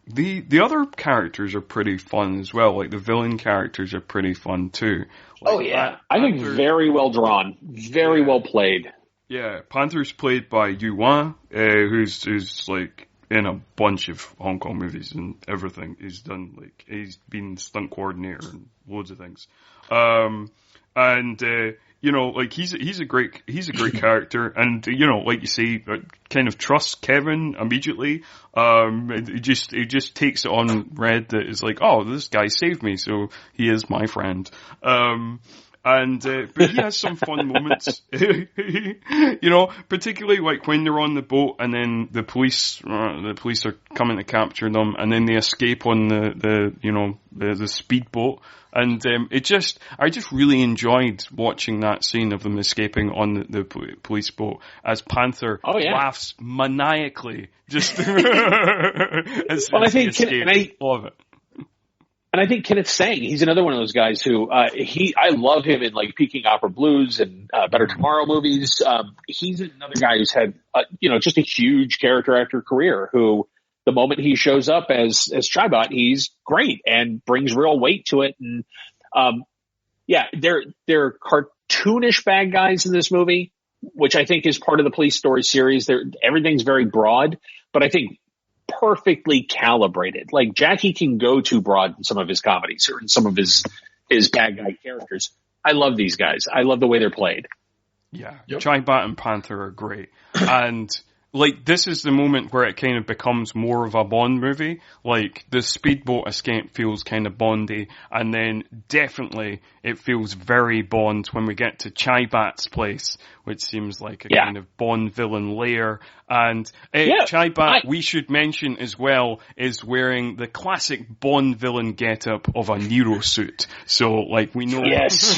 the other characters are pretty fun as well. Like the villain characters are pretty fun too. Like, I think very well drawn, very well played. Yeah, Panther's played by Yuan, who's like in a bunch of Hong Kong movies and everything. He's been stunt coordinator and loads of things. You know, like he's a great character, and you know, like you say, kind of trusts Kevin immediately. It just takes it on red that is like, oh, this guy saved me, so he is my friend. But he has some fun moments, you know, particularly like when they're on the boat and then the police are coming to capture them, and then they escape on the speedboat. And I just really enjoyed watching that scene of them escaping on the police boat as Panther laughs maniacally just as they escape. Love it. And I think Kenneth Tsang, he's another one of those guys who I love him in like Peking Opera Blues and Better Tomorrow movies. He's another guy who's had just a huge character actor career who, the moment he shows up as Chibot, he's great and brings real weight to it. And they're cartoonish bad guys in this movie, which I think is part of the Police Story series. Everything's very broad, but I think perfectly calibrated. Like Jackie can go too broad in some of his comedies or in some of his bad guy characters. I love these guys. I love the way they're played. Yeah, yep. Chibot and Panther are great, and like, this is the moment where it kind of becomes more of a Bond movie. Like, the speedboat escape feels kind of Bondy, and then definitely it feels very Bond when we get to Chibot's place, which seems like a kind of Bond villain lair. And Chibot, we should mention as well, is wearing the classic Bond villain getup of a Nero suit. So, like, we know... Yes.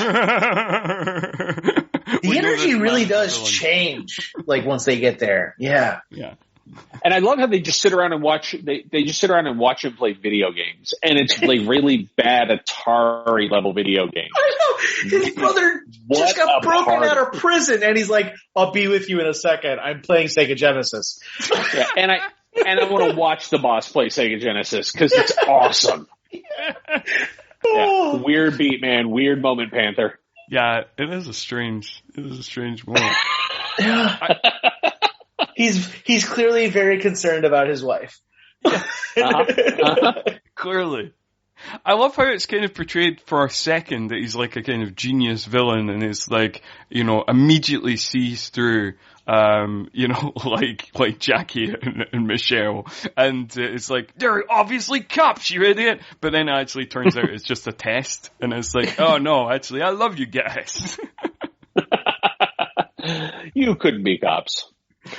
The really man, does change, like, once they get there. Yeah. Yeah. And I love how they just sit around and watch. They just sit around and watch him play video games, and it's like really bad Atari level video games. I know his brother just got broken out of prison, and he's like, "I'll be with you in a second. I'm playing Sega Genesis." Yeah, and I want to watch the boss play Sega Genesis because it's awesome. Yeah, weird beat, man. Weird moment, Panther. Yeah, it is a strange moment. Yeah. He's clearly very concerned about his wife. Clearly. I love how it's kind of portrayed for a second that he's like a kind of genius villain and it's like, immediately sees through, like Jackie and Michelle. And it's like, they're obviously cops, you idiot. But then it actually turns out it's just a test. And it's like, oh no, actually, I love you guys. You couldn't be cops.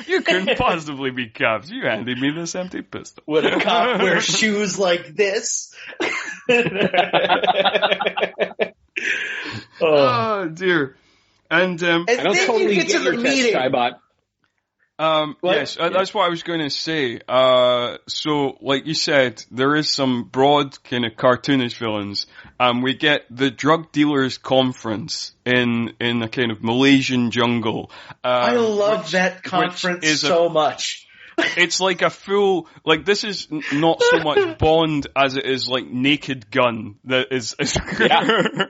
You couldn't possibly be cops. You handed me this empty pistol. Would a cop wear shoes like this? Oh dear. And I don't totally get to the meeting. Yes, that's what I was going to say. So, like you said, there is some broad kind of cartoonish villains. We get the drug dealers conference in a kind of Malaysian jungle. I love that conference so much. It's like a full, like this is not so much Bond as it is like Naked Gun. That is yeah.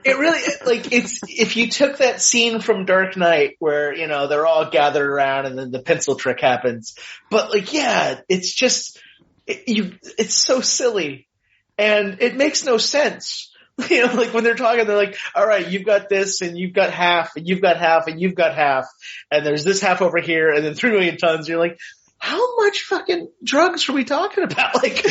It really, like, it's, if you took that scene from Dark Knight where, they're all gathered around and then the pencil trick happens. But like, yeah, it's just, it's so silly and it makes no sense. Like when they're talking, they're like, all right, you've got this and you've got half and you've got half and you've got half and there's this half over here and then 3 million tons. You're like, how much fucking drugs are we talking about? Like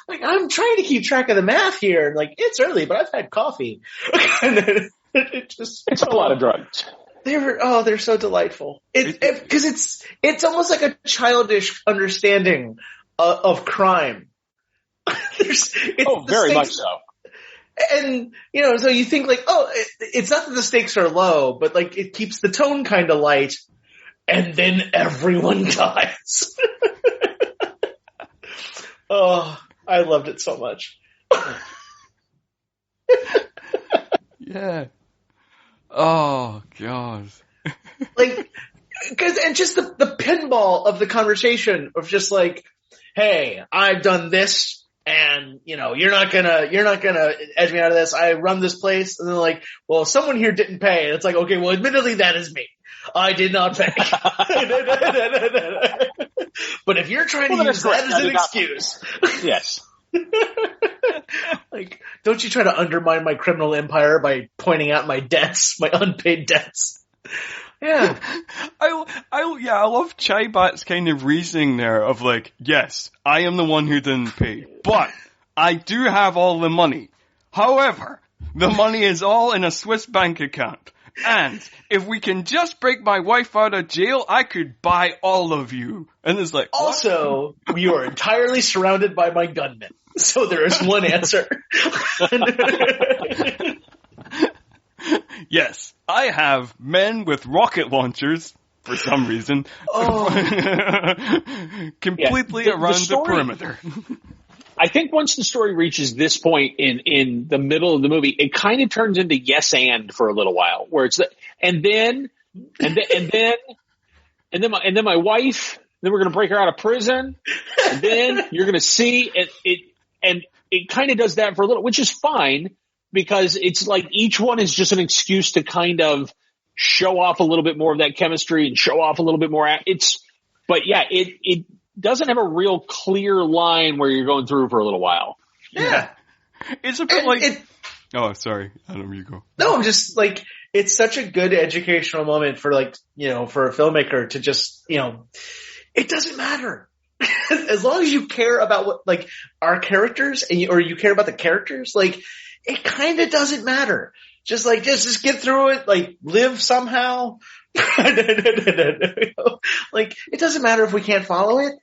I'm trying to keep track of the math here. And like, it's early, but I've had coffee. It's a lot of drugs. They're so delightful. Cause it's almost like a childish understanding of crime. Very much so. And, so you think like, it's not that the stakes are low, but like it keeps the tone kind of light. And then everyone dies. Oh, I loved it so much. Yeah. Oh, God. Like, and just the pinball of the conversation of just like, hey, I've done this and, you're not gonna edge me out of this. I run this place. And they're like, well, someone here didn't pay. And it's like, okay, well, admittedly, that is me. I did not pay. But if you're trying to use that as an excuse. Yes. Like, don't you try to undermine my criminal empire by pointing out my debts, my unpaid debts. Yeah. I love Chaibat's kind of reasoning there of like, yes, I am the one who didn't pay, but I do have all the money. However, the money is all in a Swiss bank account. And if we can just break my wife out of jail, I could buy all of you. And it's like, what? Also, you are entirely surrounded by my gunmen. So there is one answer. Yes, I have men with rocket launchers, for some reason, completely around the perimeter. I think once the story reaches this point in the middle of the movie, it kind of turns into yes and for a little while, where it's and then my wife, then we're going to break her out of prison, and then you're going to see it kind of does that for a little, which is fine because it's like each one is just an excuse to kind of show off a little bit more of that chemistry and show off a little bit more. But yeah, it doesn't have a real clear line where you're going through for a little while. Yeah. It's a bit like... Oh, sorry. Adam, you go. No, I'm just like, it's such a good educational moment for like, for a filmmaker to just, it doesn't matter. As long as you care about what, like, our characters or you care about the characters, like, it kind of doesn't matter. Just like, just get through it, like, live somehow. Like, it doesn't matter if we can't follow it.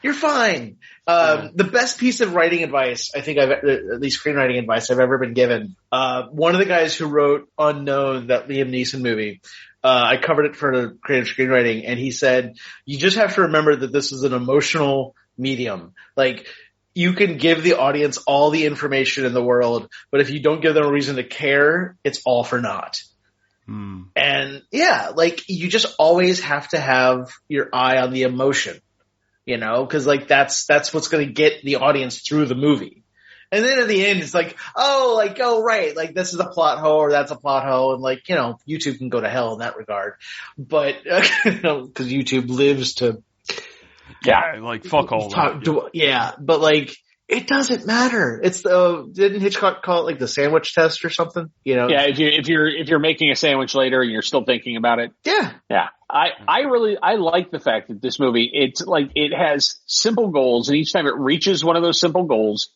You're fine. The best piece of writing advice, I think at least screenwriting advice I've ever been given. One of the guys who wrote Unknown, that Liam Neeson movie, I covered it for the creative screenwriting, and he said, you just have to remember that this is an emotional medium. Like, you can give the audience all the information in the world, but if you don't give them a reason to care, it's all for naught. And yeah, like, you just always have to have your eye on the emotion, you know, cause like that's what's going to get the audience through the movie. And then at the end, it's like, oh, right. Like, this is a plot hole or that's a plot hole. And like, you know, YouTube can go to hell in that regard, but, you know, cause YouTube lives to, like fuck all that. Yeah. But like, it doesn't matter. It's didn't Hitchcock call it like the sandwich test or something? You know? Yeah. If you're making a sandwich later and you're still thinking about it. Yeah. Yeah. I like the fact that this movie, it's like, it has simple goals, and each time it reaches one of those simple goals,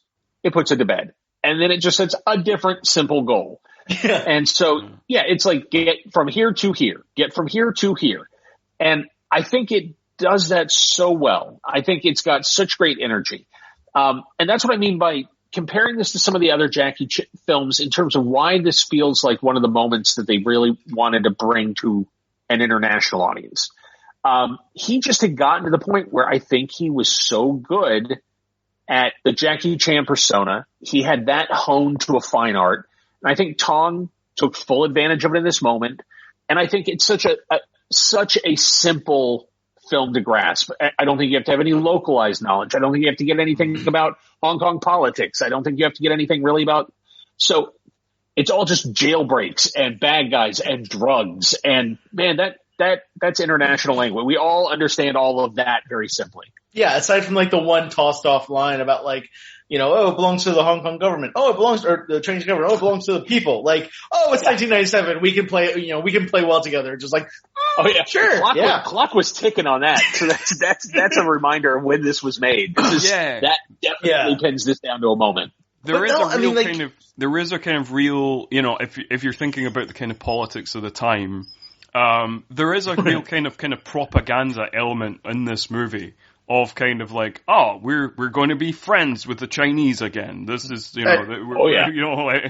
it puts it to bed. And then it just sets a different simple goal. Yeah. And so, yeah, it's like, get from here to here, get from here to here. And I think it does that so well. I think it's got such great energy. And that's what I mean by comparing this to some of the other Jackie films in terms of why this feels like one of the moments that they really wanted to bring to an international audience. He just had gotten to the point where I think he was so good at the Jackie Chan persona. He had that honed to a fine art. And I think Tong took full advantage of it in this moment. And I think it's such a simple film to grasp. I don't think you have to have any localized knowledge. I don't think you have to get anything about Hong Kong politics. I don't think you have to get anything really about. So it's all just jailbreaks and bad guys and drugs. And man, that's international language. We all understand all of that very simply. Yeah. Aside from like the one tossed off line about like, you know, oh, it belongs to the Hong Kong government. Oh, it belongs to the Chinese government. Oh, it belongs to the people. Like, oh, it's 1997. We can play well together. Just like, oh yeah, sure. Clock was ticking on that. So that's a reminder of when this was made. That definitely pins this down to a moment. There is a kind of real, you know, if you're thinking about the kind of politics of the time, there is a real kind of propaganda element in this movie. Of kind of like, oh, we're going to be friends with the Chinese again. This is, you know, you know, like,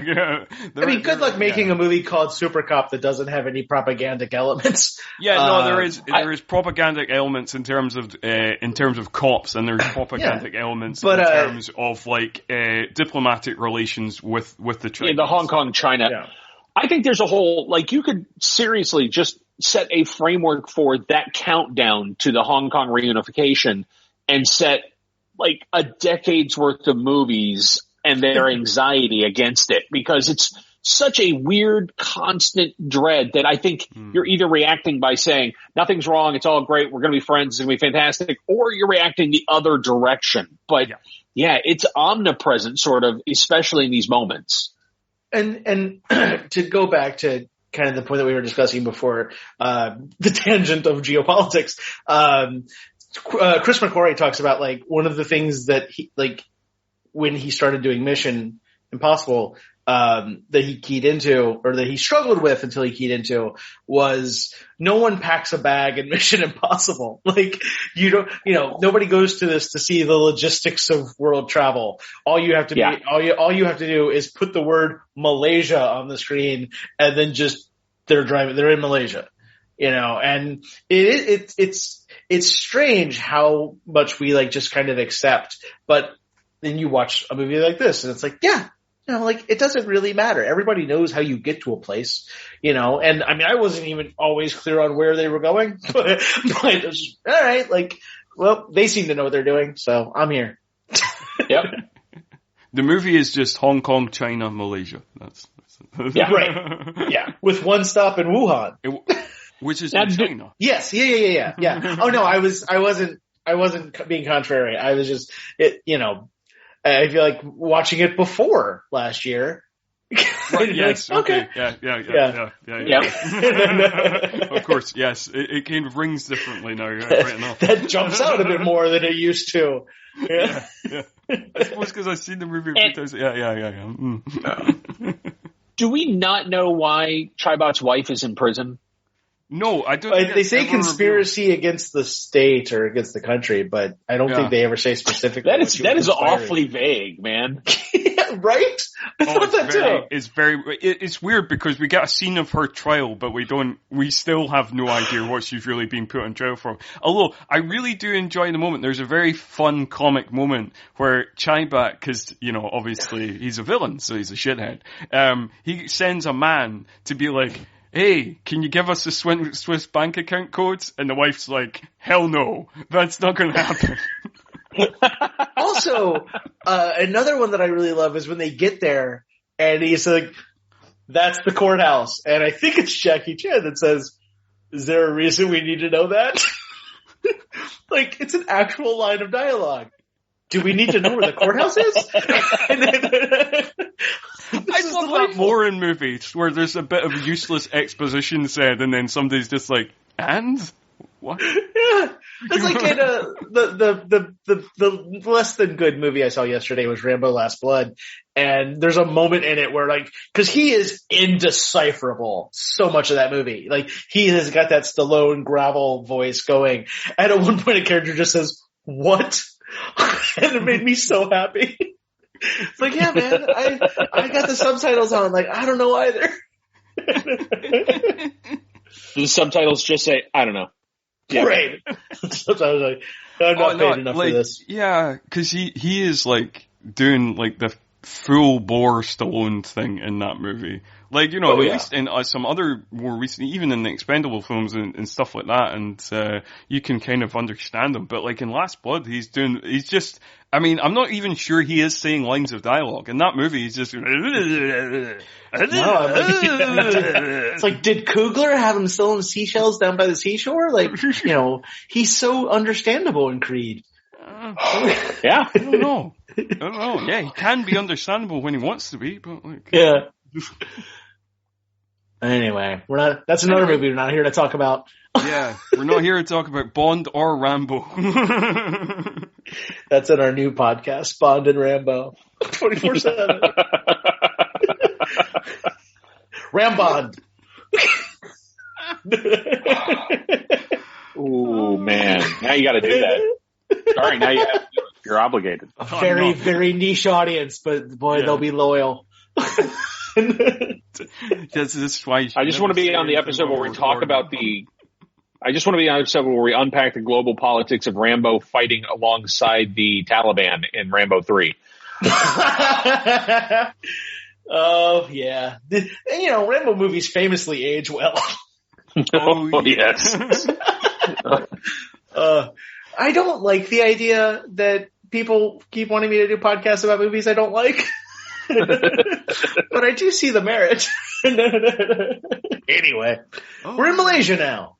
I mean, good luck making a movie called Supercop that doesn't have any propagandic elements. Yeah, no, there is propagandic elements in terms of cops, and there's propagandic elements in terms of like diplomatic relations with the Chinese. Yeah, the Hong Kong China. Yeah. I think there's a whole, like, you could seriously just set a framework for that countdown to the Hong Kong reunification and set like a decade's worth of movies and their anxiety against it, because it's such a weird, constant dread that I think you're either reacting by saying nothing's wrong, it's all great, we're going to be friends, it's going to be fantastic, or you're reacting the other direction. But yeah, it's omnipresent sort of, especially in these moments. And to go back to kind of the point that we were discussing before, the tangent of geopolitics, Chris McQuarrie talks about like one of the things that he, like when he started doing Mission Impossible, that he keyed into, or that he struggled with until he keyed into, was no one packs a bag in Mission Impossible. Like, nobody goes to this to see the logistics of world travel. All you have to all you have to do is put the word Malaysia on the screen, and then just they're in Malaysia, you know. And it's strange how much we like just kind of accept, but then you watch a movie like this, and it's like, yeah. You know, like, it doesn't really matter. Everybody knows how you get to a place, you know, and I mean, I wasn't even always clear on where they were going, but it was just, all right, like, well, they seem to know what they're doing, so I'm here. Yep. The movie is just Hong Kong, China, Malaysia. That's yeah, right. Yeah. With one stop in Wuhan. Which is in China. Yes. Yeah. Oh no, I wasn't being contrary. I was just, I feel like watching it before last year. Right, yes. Okay. Yeah. Of course. Yes. It kind of rings differently now. Right enough. That jumps out a bit more than it used to. Yeah. I suppose because I've seen the movie a few times. Yeah. Do we not know why Chaibot's wife is in prison? No, I don't. They say conspiracy against the state or against the country, but I don't think they ever say specifically. That is awfully vague, man. Yeah, right? I thought that too. It's weird because we get a scene of her trial, but we still have no idea what she's really being put on trial for. Although, I really do enjoy the moment. There's a very fun comic moment where Chaibat, cause, obviously he's a villain, so he's a shithead. He sends a man to be like, hey, can you give us the Swiss bank account codes? And the wife's like, hell no, that's not going to happen. Also, another one that I really love is when they get there and he's like, that's the courthouse. And I think it's Jackie Chan that says, is there a reason we need to know that? Like, it's an actual line of dialogue. Do we need to know where the courthouse is? I love that more in movies where there's a bit of useless exposition said and then somebody's just like, and? What? Yeah. It's like in the less than good movie I saw yesterday was Rambo Last Blood. And there's a moment in it where cause he is indecipherable so much of that movie. Like he has got that Stallone gravel voice going. And at one point a character just says, what? And it made me so happy. It's like, yeah, man, I got the subtitles on. Like, I don't know either. The subtitles just say, I don't know. Yeah. Right. Sometimes like, I'm not paid enough for this. Yeah, because he is like doing like the full bore Stallone thing in that movie. Like, at least in some other more recent, even in the Expendable films and stuff like that, and you can kind of understand him. But like in Last Blood, I'm not even sure he is saying lines of dialogue. In that movie, he's just... It's like, did Coogler have him selling seashells down by the seashore? Like, he's so understandable in Creed. Yeah. I don't know. Yeah, he can be understandable when he wants to be, but like... Yeah. Anyway, that's another movie we're not here to talk about. Yeah, we're not here to talk about Bond or Rambo. That's in our new podcast, Bond and Rambo. 24/7. Rambond. Ooh, man. Now you gotta do that. Sorry, now you're obligated. A very, very niche audience, but boy, they'll be loyal. This is why I just want to be on the episode where we talk about I just want to be on the episode where we unpack the global politics of Rambo fighting alongside the Taliban in Rambo 3. Oh, yeah. Rambo movies famously age well. Oh, yes. I don't like the idea that people keep wanting me to do podcasts about movies I don't like. But I do see the merit. Anyway, we're in Malaysia now.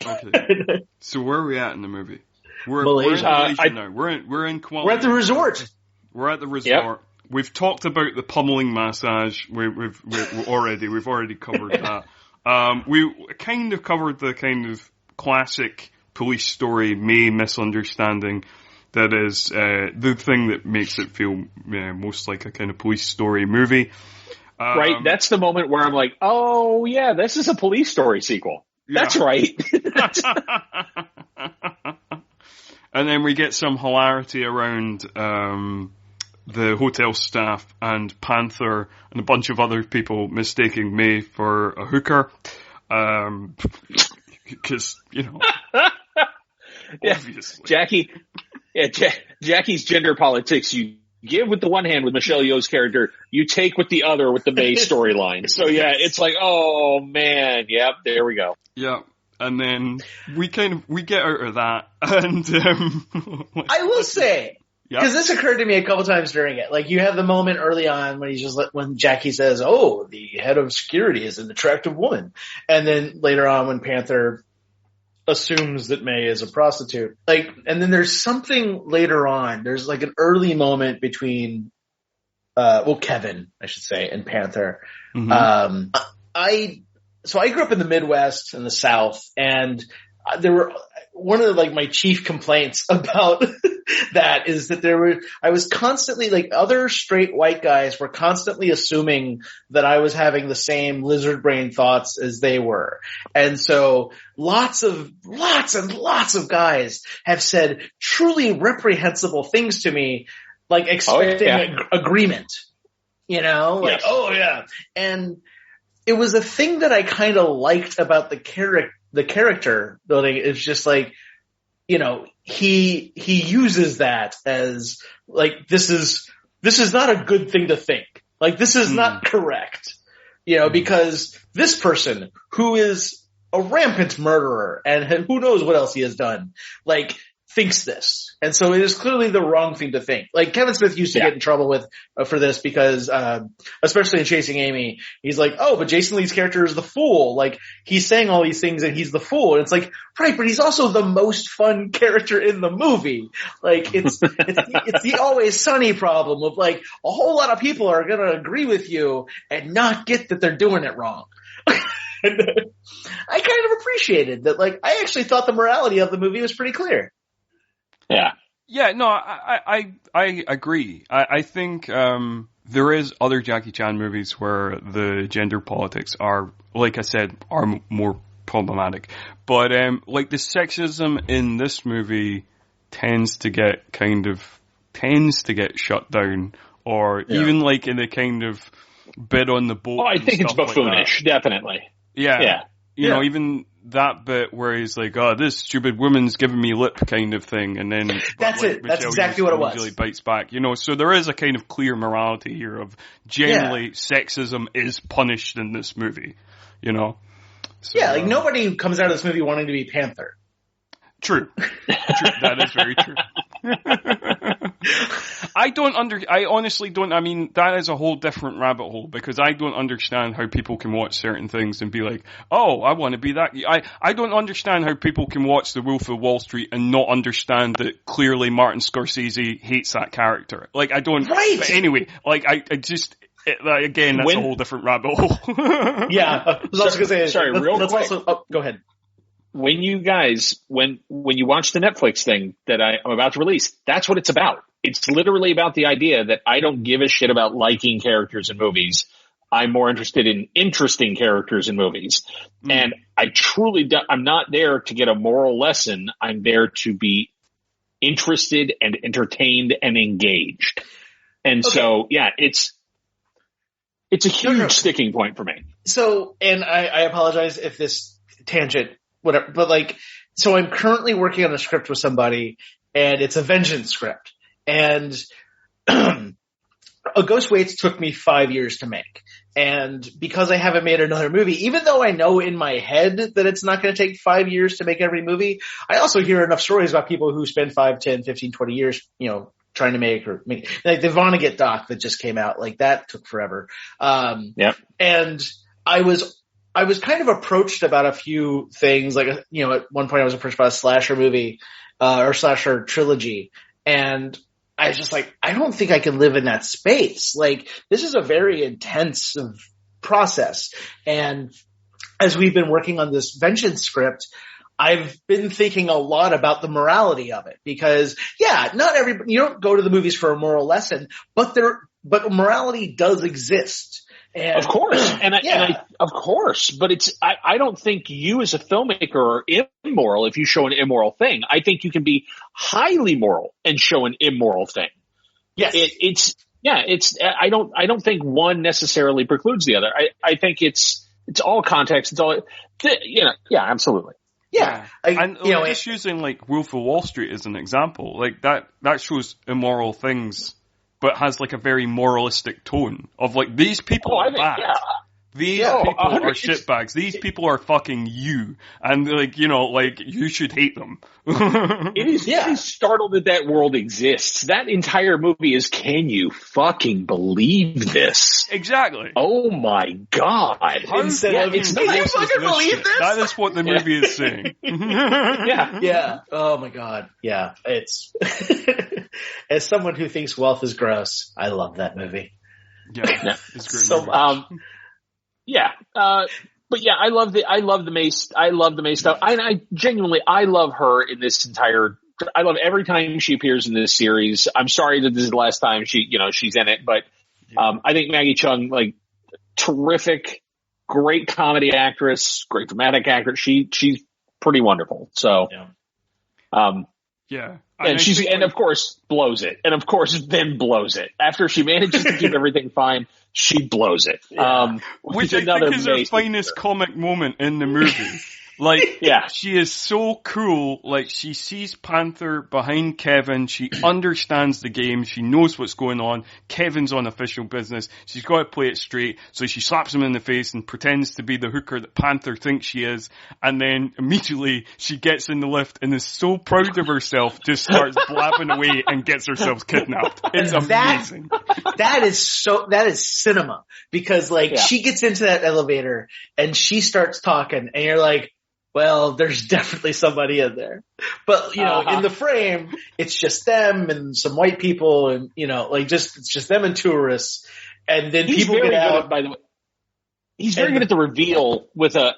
Okay. So where are we at in the movie? We're in Malaysia now. We're in Kuala. We're at the resort. We're at the resort. Yep. We've talked about the pummeling massage. We've already covered that. We kind of covered the kind of classic police story May misunderstanding. That is the thing that makes it feel most like a kind of police story movie. Right, that's the moment where I'm like, oh yeah, this is a police story sequel. Yeah. That's right. And then we get some hilarity around the hotel staff and Panther and a bunch of other people mistaking May for a hooker. Because, obviously. Jackie's gender politics, you give with the one hand with Michelle Yeoh's character, you take with the other with the May storyline. So yeah, it's like, oh man, yep, there we go. Yeah. And then we get out of that and I will say, because this occurred to me a couple times during it. Like you have the moment early on when Jackie says, "Oh, the head of security is an attractive woman," and then later on when Panther assumes that May is a prostitute. And then there's something later on. There's like an early moment between, Kevin, I should say, and Panther. Mm-hmm. So I grew up in the Midwest and the South, and one of like my chief complaints about that is that I was constantly like other straight white guys were constantly assuming that I was having the same lizard brain thoughts as they were. And so lots and lots of guys have said truly reprehensible things to me, like expecting agreement, you know, like, oh yeah. And it was a thing that I kind of liked about the character building. It's just like, you know, he uses that as like, this is not a good thing to think. Like, this is not correct, you know, because this person who is a rampant murderer and who knows what else he has done, like, thinks this. And so it is clearly the wrong thing to think. Like Kevin Smith used to get in trouble with, for this because, especially in Chasing Amy, he's like, oh, but Jason Lee's character is the fool. Like he's saying all these things and he's the fool. And it's like, right, but he's also the most fun character in the movie. Like it's the Always Sunny problem of like a whole lot of people are going to agree with you and not get that they're doing it wrong. And I kind of appreciated that. Like I actually thought the morality of the movie was pretty clear. Yeah. Yeah, no, I agree. I think there is other Jackie Chan movies where the gender politics are, like I said, are more problematic. But like the sexism in this movie tends to get shut down, or even like in a kind of bit on the boat. Oh, I think it's buffoonish, like definitely. Yeah. You know, even that bit where he's like, oh, this stupid woman's giving me lip kind of thing. And then that's it. That's exactly what it was. Usually bites back. You know, so there is a kind of clear morality here of generally sexism is punished in this movie, you know? So, like nobody comes out of this movie wanting to be Panther. True. That is very true. I honestly don't, I mean, that is a whole different rabbit hole because I don't understand how people can watch certain things and be like, oh, I want to be that. I don't understand how people can watch The Wolf of Wall Street and not understand that clearly Martin Scorsese hates that character. Like, I don't, but anyway, like, I just, again, that's a whole different rabbit hole. I was also going to say, sorry, real quick. Also, go ahead. When you guys, when you watch the Netflix thing that I'm about to release, that's what it's about. It's literally about the idea that I don't give a shit about liking characters in movies. I'm more interested in interesting characters in movies. And I truly, I'm not there to get a moral lesson. I'm there to be interested and entertained and engaged. And so, it's a huge sticking point for me. So, and I apologize if this tangent, whatever, but like, so I'm currently working on a script with somebody and it's a vengeance script. And A Ghost Waits took me 5 years to make. And because I haven't made another movie, even though I know in my head that it's not going to take 5 years to make every movie, I also hear enough stories about people who spend 5, 10, 15, 20 years, you know, trying to make like the Vonnegut doc that just came out, like that took forever. And I was kind of approached about a few things, like, you know, at one point I was approached about a slasher movie, or slasher trilogy. And I was just like, I don't think I can live in that space. Like, this is a very intensive process. And as we've been working on this vengeance script, I've been thinking a lot about the morality of it because, not everybody, you don't go to the movies for a moral lesson, but morality does exist. And, of course. Of course. But I don't think you as a filmmaker are immoral if you show an immoral thing. I think you can be highly moral and show an immoral thing. Yes. I don't think one necessarily precludes the other. I think it's all context. It's all, absolutely. Yeah. Just using like Wolf of Wall Street as an example, like that shows immoral things, but has like a very moralistic tone of like, these people are bad. These people are shitbags. These people are fucking you. And like, you know, like you should hate them. It is startled that world exists. That entire movie is, can you fucking believe this? Exactly. Oh my God. Can you fucking believe this? That is what the movie is saying. Yeah. Oh my God. Yeah. It's, as someone who thinks wealth is gross, I love that movie. Yeah. It's great. So much. But yeah, I love the May stuff. I genuinely love her in this entire. I love every time she appears in this series. I'm sorry that this is the last time she's in it, but I think Maggie Cheung, like, terrific, great comedy actress, great dramatic actress. She's pretty wonderful. So, and of course blows it, and of course then blows it after she manages to keep everything fine. She blows it. Which I think is her finest comic moment in the movie. Like, she is so cool. Like, she sees Panther behind Kevin. She understands the game. She knows what's going on. Kevin's on official business. She's got to play it straight. So she slaps him in the face and pretends to be the hooker that Panther thinks she is. And then immediately she gets in the lift and is so proud of herself, just starts blabbing away and gets herself kidnapped. It's amazing. That is cinema. Because, like, she gets into that elevator and she starts talking and you're like, well, there's definitely somebody in there. But, in the frame, it's just them and some white people and, it's just them and tourists. And then people get out. By the way, he's very good at the reveal with a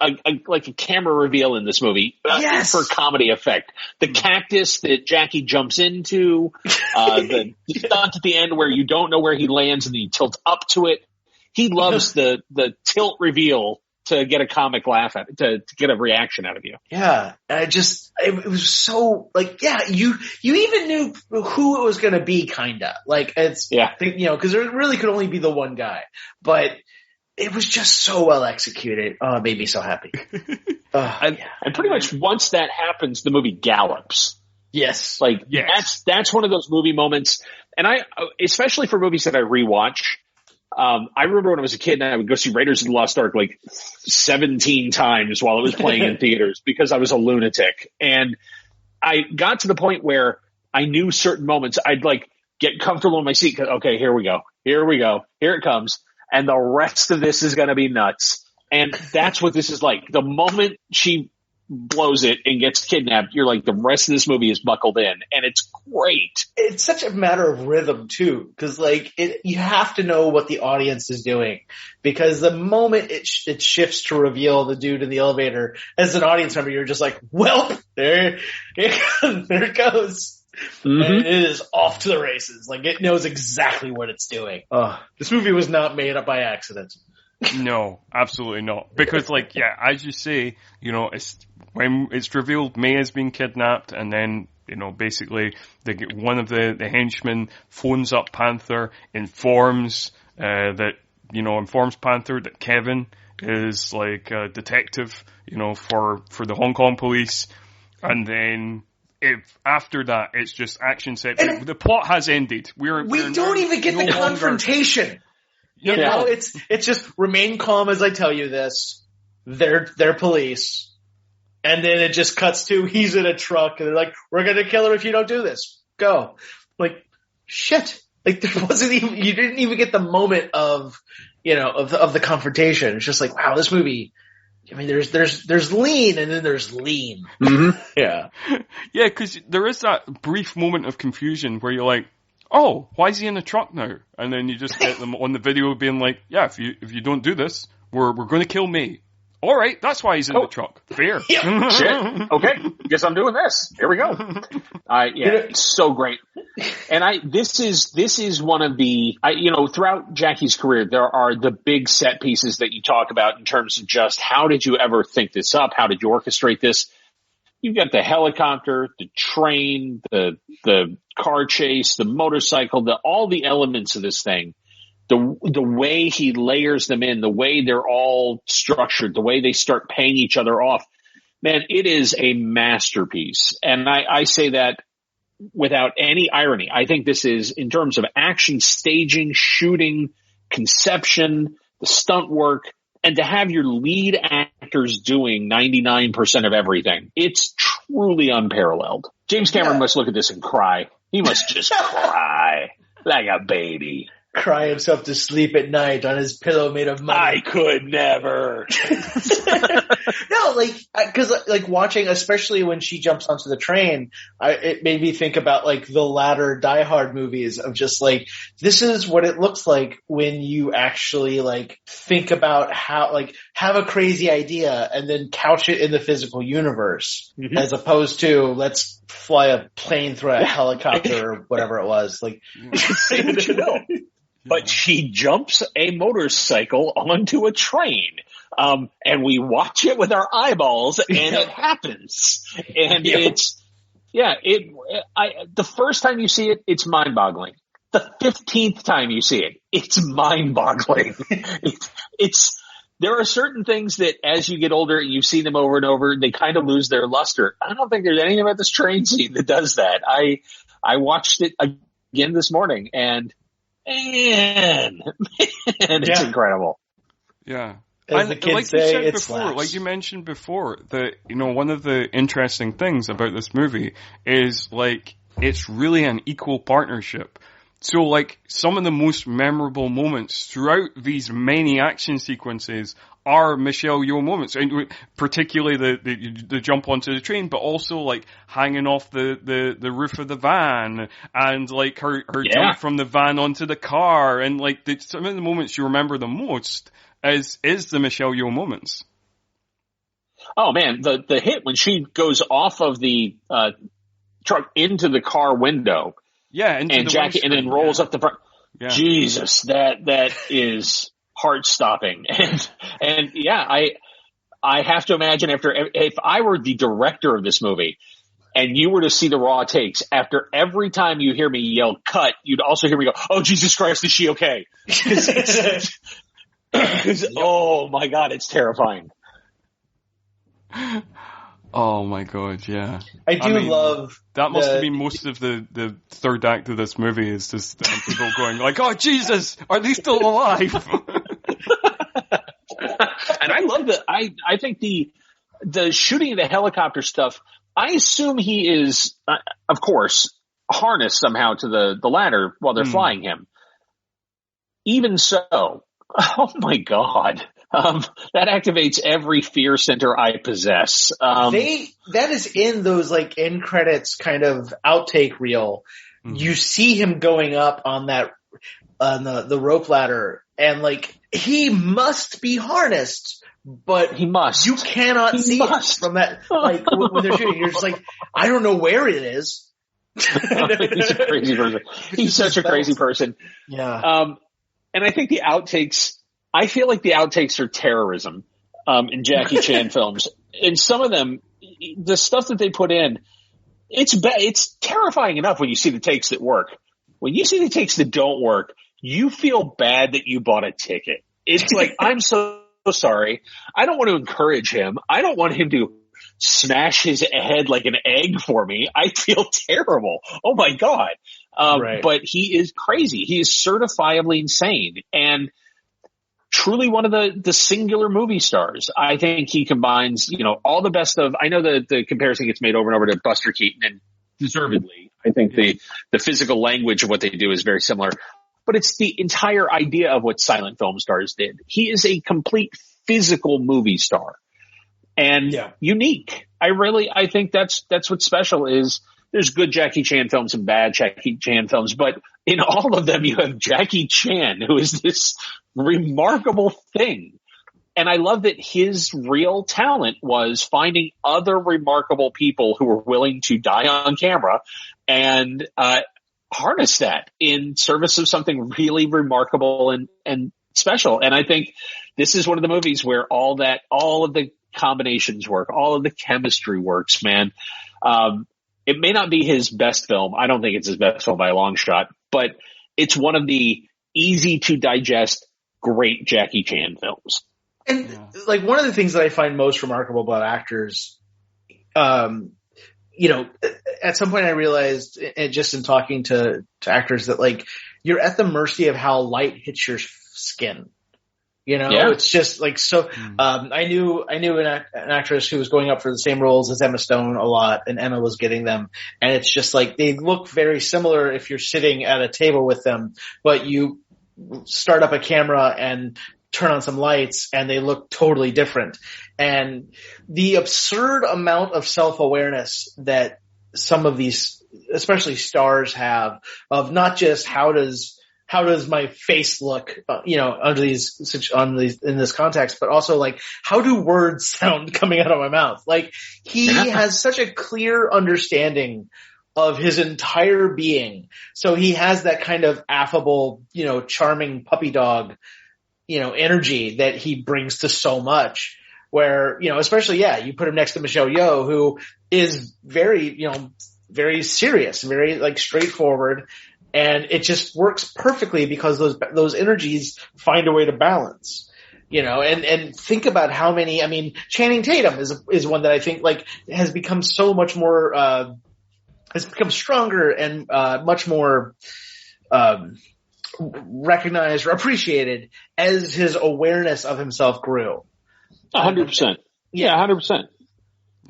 camera reveal in this movie. For comedy effect. The cactus that Jackie jumps into, the stunt at the end where you don't know where he lands and he tilts up to it. He loves the tilt reveal to get a comic laugh at, to get a reaction out of you. Yeah. It was so, like, you even knew who it was going to be, kinda. Like, cause there really could only be the one guy. But it was just so well executed. Oh, it made me so happy. And pretty much once that happens, the movie gallops. Yes. Like, that's one of those movie moments. And especially for movies that I rewatch, I remember when I was a kid and I would go see Raiders of the Lost Ark like 17 times while it was playing in theaters because I was a lunatic. And I got to the point where I knew certain moments I'd like get comfortable in my seat. Okay, here we go. Here it comes. And the rest of this is going to be nuts. And that's what this is like. The moment she blows it and gets kidnapped, you're like, the rest of this movie is buckled in, and it's great. It's such a matter of rhythm too, because like you have to know what the audience is doing, because the moment it shifts to reveal the dude in the elevator, as an audience member, you're just like, well, there it goes. Mm-hmm. And it is off to the races. Like, it knows exactly what it's doing. This movie was not made up by accident. No, absolutely not. Because, like, as you say, when it's revealed May has been kidnapped, and then, basically one of the henchmen phones up Panther, informs Panther that Kevin is like a detective, for the Hong Kong police, and then after that it's just action set. The plot has ended. We don't even get the confrontation. You know, it's just remain calm as I tell you this. They're police. And then it just cuts to he's in a truck and they're like, we're going to kill him if you don't do this. Go. Like, shit. Like, there wasn't even, you didn't even get the moment of the confrontation. It's just like, wow, this movie, I mean, there's lean and then there's lean. Mm-hmm. Yeah. Yeah, because there is that brief moment of confusion where you're like, oh, why is he in the truck now? And then you just get them on the video being like, yeah, if you don't do this, we're going to kill May. All right, that's why he's in the truck. Fair. Yeah. Shit. Okay, guess I'm doing this. Here we go. It's so great. And this is one of the, throughout Jackie's career, there are the big set pieces that you talk about in terms of just how did you ever think this up? How did you orchestrate this? You've got the helicopter, the train, the car chase, the motorcycle, all the elements of this thing. The way he layers them in, the way they're all structured, the way they start paying each other off, man, it is a masterpiece. And I say that without any irony. I think this is, in terms of action, staging, shooting, conception, the stunt work, and to have your lead actors doing 99% of everything, it's truly unparalleled. James Cameron must look at this and cry. He must just cry like a baby. Cry himself to sleep at night on his pillow made of money. I could never. No, because like watching, especially when she jumps onto the train, it made me think about like the latter Die Hard movies of just like, this is what it looks like when you actually like think about how, like, have a crazy idea and then couch it in the physical universe, as opposed to let's fly a plane through a helicopter or whatever it was. Like, say what you will. But she jumps a motorcycle onto a train. And we watch it with our eyeballs, and it happens. And the first time you see it, it's mind-boggling. The 15th time you see it, it's mind-boggling. There are certain things that as you get older and you see them over and over, they kind of lose their luster. I don't think there's anything about this train scene that does that. I watched it again this morning, and it's incredible. Yeah. As the kids say, it slaps. Like you mentioned before, that, you know, one of the interesting things about this movie is like it's really an equal partnership. So like some of the most memorable moments throughout these many action sequences are Michelle Yeoh moments, and particularly the jump onto the train, but also like hanging off the roof of the van, and like her jump from the van onto the car, and like some of the moments you remember the most is the Michelle Yeoh moments. Oh man, the hit when she goes off of the truck into the car window. Yeah, and Jackie, and then rolls up the front. Yeah. Jesus, that is heart-stopping. And yeah, I have to imagine if I were the director of this movie and you were to see the raw takes, after every time you hear me yell cut, you'd also hear me go, "Oh, Jesus Christ, is she okay?" Oh my God, it's terrifying. Oh my God, yeah. I love that. Must have been most of the third act of this movie is just people going like, "Oh Jesus, are they still alive?" And I love I think the shooting of the helicopter stuff. I assume he is, of course, harnessed somehow to the ladder while they're flying him. Even so, oh my God. That activates every fear center I possess. That is in those like end credits kind of outtake reel. You see him going up on that, the rope ladder, and like, he must be harnessed, but he must. You cannot see it from that, like, when they're shooting. You're just like, I don't know where it is. He's a crazy person. He's such a crazy person. Yeah. And I think the outtakes, I feel like the outtakes are terrorism in Jackie Chan films. And some of them, the stuff that they put in, it's terrifying enough when you see the takes that work. When you see the takes that don't work, you feel bad that you bought a ticket. It's like, I'm so sorry. I don't want to encourage him. I don't want him to smash his head like an egg for me. I feel terrible. Oh my God. Right. But he is crazy. He is certifiably insane. And truly one of the singular movie stars. I think he combines, you know, all the best of, I know the comparison gets made over and over to Buster Keaton, and deservedly. I think the physical language of what they do is very similar, but it's the entire idea of what silent film stars did. He is a complete physical movie star and unique. I think that's what's special is there's good Jackie Chan films and bad Jackie Chan films, but in all of them you have Jackie Chan, who is this remarkable thing. And I love that his real talent was finding other remarkable people who were willing to die on camera and harness that in service of something really remarkable and special. And I think this is one of the movies where all of the combinations work, all of the chemistry works, man. It may not be his best film. I don't think it's his best film by a long shot, but it's one of the easy to digest, great Jackie Chan films. And like, one of the things that I find most remarkable about actors, you know, at some point I realized, just in talking to actors, that like, you're at the mercy of how light hits your skin. You know, it's just like, so, I knew an actress who was going up for the same roles as Emma Stone a lot, and Emma was getting them. And it's just like, they look very similar if you're sitting at a table with them, but you start up a camera and turn on some lights and they look totally different. And the absurd amount of self-awareness that some of these, especially stars, have of not just how does my face look, in this context, but also like, how do words sound coming out of my mouth? Like, he has such a clear understanding of his entire being. So he has that kind of affable, charming puppy dog, energy that he brings to so much, where, especially, you put him next to Michelle Yeoh, who is very, very serious, very like straightforward. And it just works perfectly because those energies find a way to balance, and think about how many, Channing Tatum is one that I think like has become so much more, has become stronger and, much more, recognized or appreciated as his awareness of himself grew. 100%. Yeah, 100%.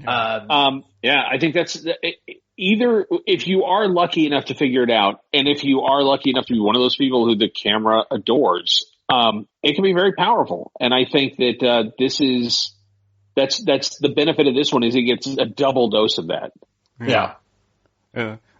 I think that's either if you are lucky enough to figure it out, and if you are lucky enough to be one of those people who the camera adores, it can be very powerful. And I think that that's the benefit of this one, is it gets a double dose of that. Yeah.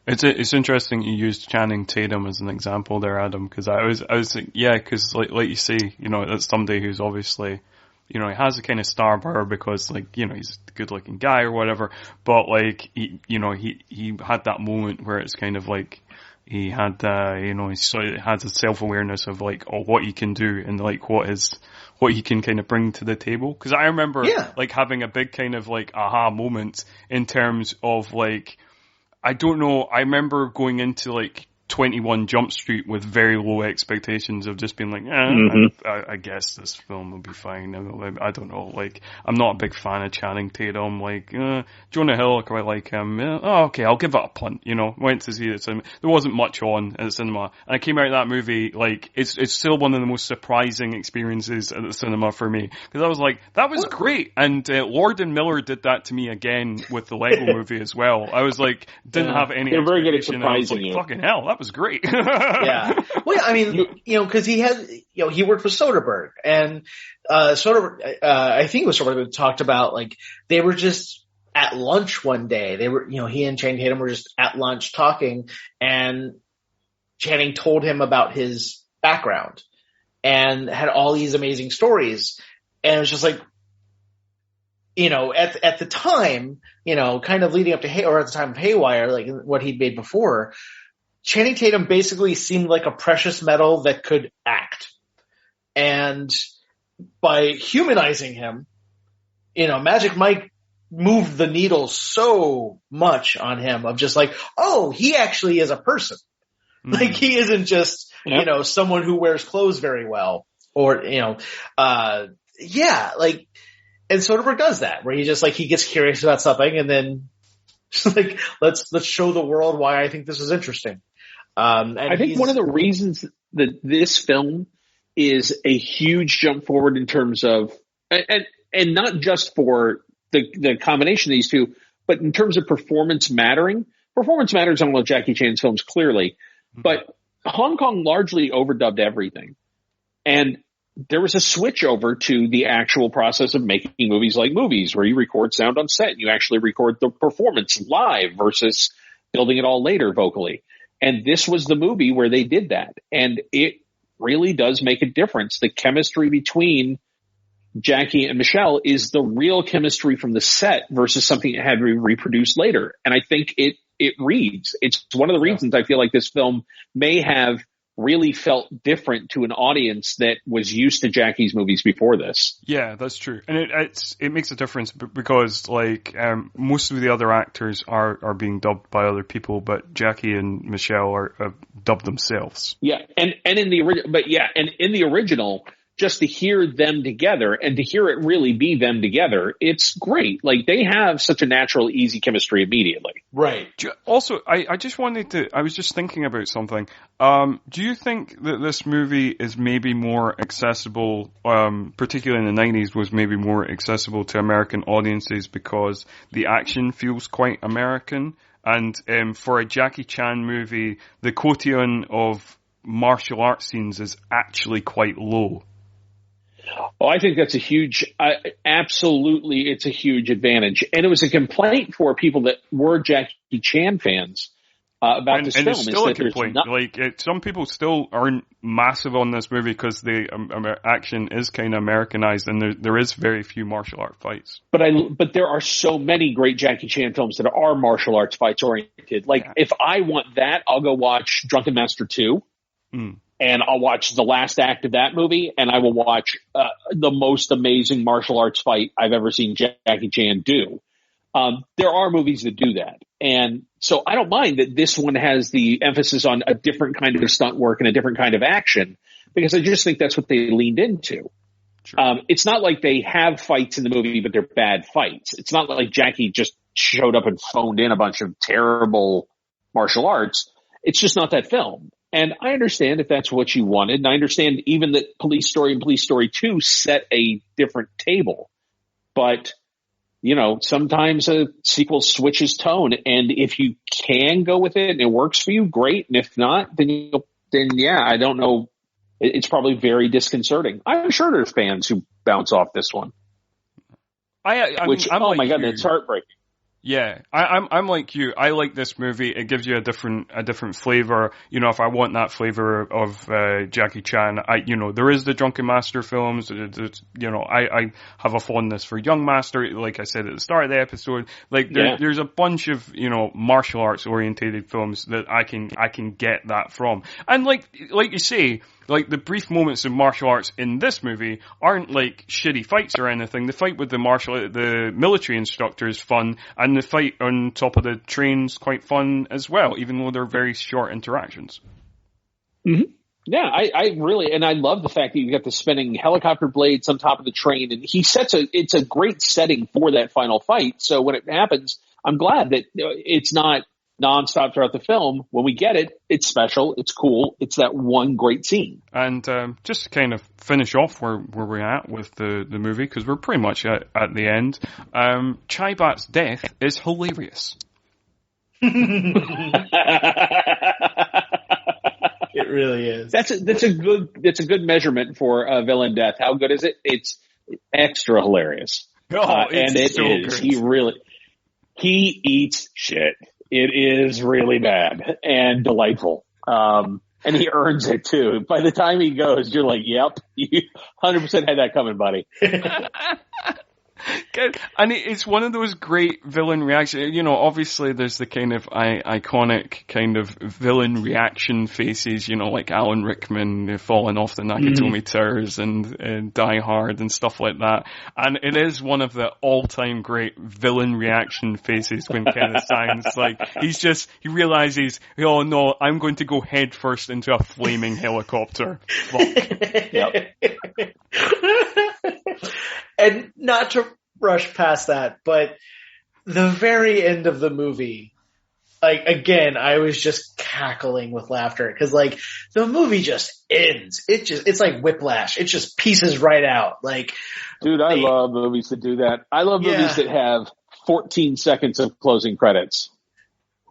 It's interesting you used Channing Tatum as an example there, Adam, because I was thinking, because like you say, that's somebody who's obviously, he has a kind of star power because, like, he's a good looking guy or whatever, but like, he had that moment where it's kind of like, he had, he sort of had a self-awareness of like, what he can do and like what he can kind of bring to the table. Cause I remember like having a big kind of like aha moment in terms of like, I don't know, I remember going into like 21 Jump Street with very low expectations of just being like, I guess this film will be fine. I don't know, like, I'm not a big fan of Channing Tatum, like, Jonah Hill, I quite like him, okay, I'll give it a punt, went to see it, there wasn't much on at the cinema, and I came out of that movie, like, it's still one of the most surprising experiences at the cinema for me, because I was like, that was great, and Lord and Miller did that to me again with the Lego movie as well. I was like, didn't have any They're very good at expectation, I was surprising like, you. fucking hell, that was great. Yeah. Well, cause he had, he worked with Soderbergh, and, Soderbergh, I think it was Soderbergh that talked about, like, they were just at lunch one day. They were, he and Channing Tatum were just at lunch talking, and Channing told him about his background and had all these amazing stories. And it was just like, at the time, kind of leading up to or at the time of Haywire, like what he'd made before, Channing Tatum basically seemed like a precious metal that could act. And by humanizing him, Magic Mike moved the needle so much on him of just like, oh, he actually is a person. Mm-hmm. Like, he isn't just, someone who wears clothes very well, or, and Soderbergh does that, where he just like, he gets curious about something and then like, let's show the world why I think this is interesting. And I think one of the reasons that this film is a huge jump forward in terms of, and not just for the combination of these two, but in terms of performance mattering. Performance matters on all of Jackie Chan's films, clearly, but Hong Kong largely overdubbed everything. And there was a switch over to the actual process of making movies like movies, where you record sound on set and you actually record the performance live versus building it all later vocally. And this was the movie where they did that. And it really does make a difference. The chemistry between Jackie and Michelle is the real chemistry from the set versus something that had to be reproduced later. And I think it reads. It's one of the reasons I feel like this film may have really felt different to an audience that was used to Jackie's movies before this. Yeah, that's true. And it makes a difference because like most of the other actors are being dubbed by other people, but Jackie and Michelle are dubbed themselves. Yeah, and in the original, just to hear them together and to hear it really be them together, it's great. Like, they have such a natural, easy chemistry immediately. Right. Also, I just wanted to, I was just thinking about something. Do you think that this movie is maybe more accessible, particularly in the 90s, was maybe more accessible to American audiences because the action feels quite American? And for a Jackie Chan movie, the quotient of martial arts scenes is actually quite low. Oh, I think that's absolutely, it's a huge advantage. And it was a complaint for people that were Jackie Chan fans about this film. And it's still a complaint. Some people still aren't massive on this movie because the action is kind of Americanized, and there is very few martial art fights. But there are so many great Jackie Chan films that are martial arts fights oriented. If I want that, I'll go watch Drunken Master 2. And I'll watch the last act of that movie, and I will watch the most amazing martial arts fight I've ever seen Jackie Chan do. There are movies that do that. And so I don't mind that this one has the emphasis on a different kind of stunt work and a different kind of action, because I just think that's what they leaned into. Sure. It's not like they have fights in the movie, but they're bad fights. It's not like Jackie just showed up and phoned in a bunch of terrible martial arts. It's just not that film. And I understand if that's what you wanted. And I understand even that Police Story and Police Story 2 set a different table. But, sometimes a sequel switches tone. And if you can go with it and it works for you, great. And if not, then I don't know. It's probably very disconcerting. I'm sure there's fans who bounce off this one. Oh my God, that's heartbreaking. Yeah, I'm like you. I like this movie. It gives you a different flavor. If I want that flavor of Jackie Chan, there is the Drunken Master films. I have a fondness for Young Master. Like I said at the start of the episode, there's a bunch of martial arts orientated films that I can get that from. And like you say, the brief moments of martial arts in this movie aren't like shitty fights or anything. The fight with the military instructor is fun, and the fight on top of the train's quite fun as well, even though they're very short interactions. Mm-hmm. Yeah, I really, and I love the fact that you got the spinning helicopter blades on top of the train, and it's a great setting for that final fight. So when it happens, I'm glad that it's not nonstop throughout the film. When we get it, it's special, it's cool, it's that one great scene. And just to kind of finish off where we're at with the movie, because we're pretty much at the end, Chai Bat's death is hilarious. It really is. That's a good measurement for a villain death. How good is it? It's extra hilarious. And it so is. Good. He eats shit. It is really bad and delightful. And he earns it too. By the time he goes, you're like, yep, you 100% had that coming, buddy. And it's one of those great villain reactions. Obviously there's the kind of iconic kind of villain reaction faces, like Alan Rickman falling off the Nakatomi Towers and Die Hard and stuff like that. And it is one of the all-time great villain reaction faces when Kenneth Science, he realizes, oh no, I'm going to go head first into a flaming helicopter. Fuck. Yep. And not to rush past that, but the very end of the movie, again, I was just cackling with laughter because the movie just ends. It's like Whiplash. It just pieces right out. Dude, I love movies that do that. I love movies that have 14 seconds of closing credits.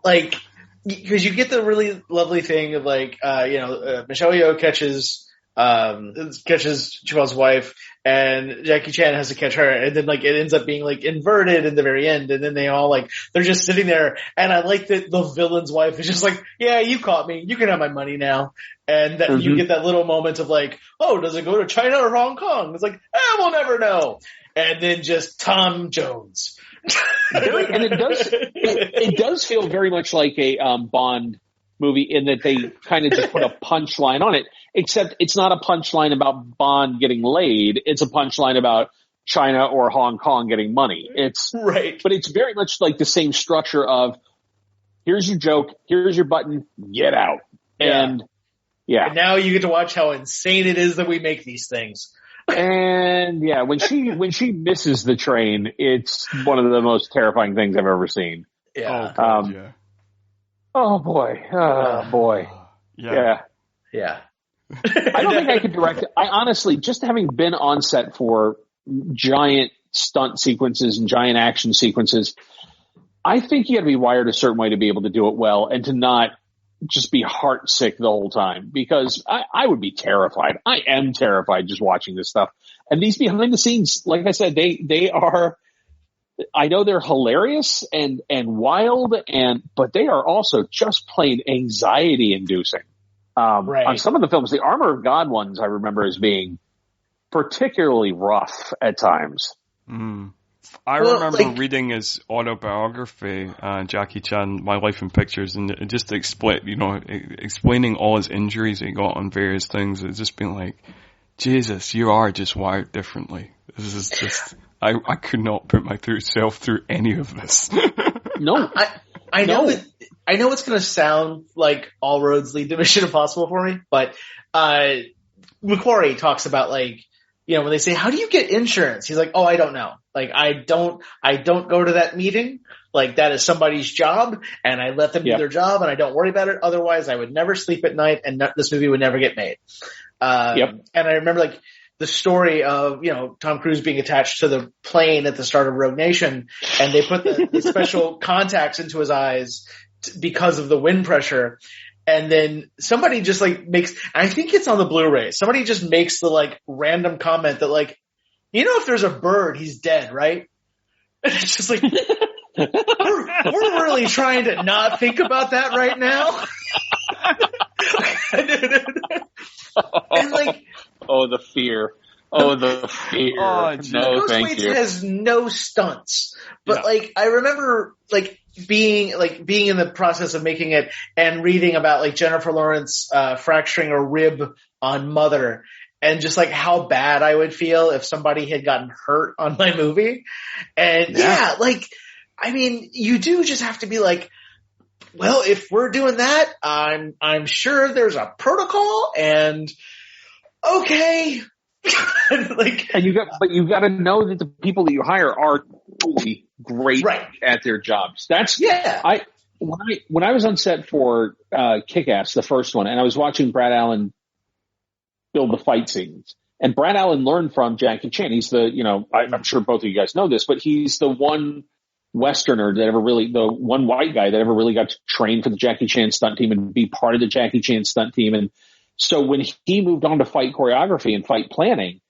Because you get the really lovely thing of Michelle Yeoh catches Chappelle's wife, and Jackie Chan has to catch her, and then it ends up being inverted in the very end, and then they all they're just sitting there, and I like that the villain's wife is just yeah, you caught me, you can have my money now, and that you get that little moment of oh, does it go to China or Hong Kong? It's we'll never know, and then just Tom Jones. And it does feel very much like a Bond movie in that they kind of just put a punchline on it, except it's not a punchline about Bond getting laid. It's a punchline about China or Hong Kong getting money. It's right. But it's very much the same structure of here's your joke, here's your button, get out. Yeah. And now you get to watch how insane it is that we make these things. And when she misses the train, it's one of the most terrifying things I've ever seen. Yeah. Oh, God, yeah. Oh boy. Oh boy. Yeah. Yeah. I don't think I could direct it. I honestly, just having been on set for giant stunt sequences and giant action sequences, I think you got to be wired a certain way to be able to do it well and to not just be heartsick the whole time because I would be terrified. I am terrified just watching this stuff. And these behind the scenes, like I said, they are, I know they're hilarious and wild but they are also just plain anxiety inducing. Right. On some of the films, the Armor of God ones I remember as being particularly rough at times. Mm. I remember reading his autobiography, Jackie Chan, My Life in Pictures, and just explaining all his injuries he got on various things. It's just been like, Jesus, you are just wired differently. This is just, I could not put myself through any of this. No. I know it's going to sound like all roads lead to Mission Impossible for me, but Macquarie talks about like, when they say, how do you get insurance? He's like, oh, I don't know. Like, I don't go to that meeting. Like, that is somebody's job, and I let them do their job, and I don't worry about it. Otherwise, I would never sleep at night, and this movie would never get made. And I remember, like, the story of, Tom Cruise being attached to the plane at the start of Rogue Nation, and they put the special contacts into his eyes because of the wind pressure. And then somebody just like makes, I think it's on the Blu-ray, somebody just makes the like random comment that like, if there's a bird, he's dead, right? And it's just like, we're really trying to not think about that right now. And like, the fear. The fear. No, thank you. Has no stunts, but like I remember like being in the process of making it and reading about like Jennifer Lawrence fracturing a rib on Mother, and just like how bad I would feel if somebody had gotten hurt on my movie. And like I mean, you do just have to be like, well, if we're doing that, I'm sure there's a protocol, and okay. And you got to know that the people that you hire are totally great at their jobs. That's when I was on set for Kick-Ass, the first one, and I was watching Brad Allen build the fight scenes. And Brad Allen learned from Jackie Chan. He's the I'm sure both of you guys know this, but he's the one Westerner that the one white guy that ever really got to train for the Jackie Chan stunt team and be part of the Jackie Chan stunt team. And so when he moved on to fight choreography and fight planning,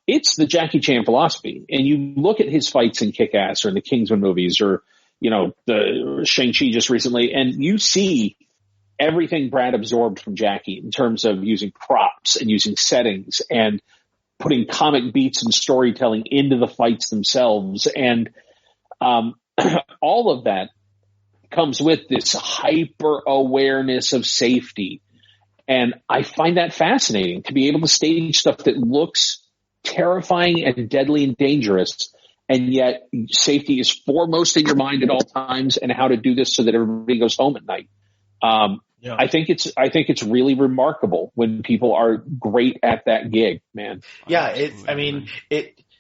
it's the Jackie Chan philosophy. And you look at his fights in Kick-Ass or in the Kingsman movies or, the Shang-Chi just recently, and you see everything Brad absorbed from Jackie in terms of using props and using settings and putting comic beats and storytelling into the fights themselves. And all of that comes with this hyper awareness of safety. And I find that fascinating to be able to stage stuff that looks terrifying and deadly and dangerous, and yet safety is foremost in your mind at all times, and how to do this so that everybody goes home at night. I think it's really remarkable when people are great at that gig, man. Yeah,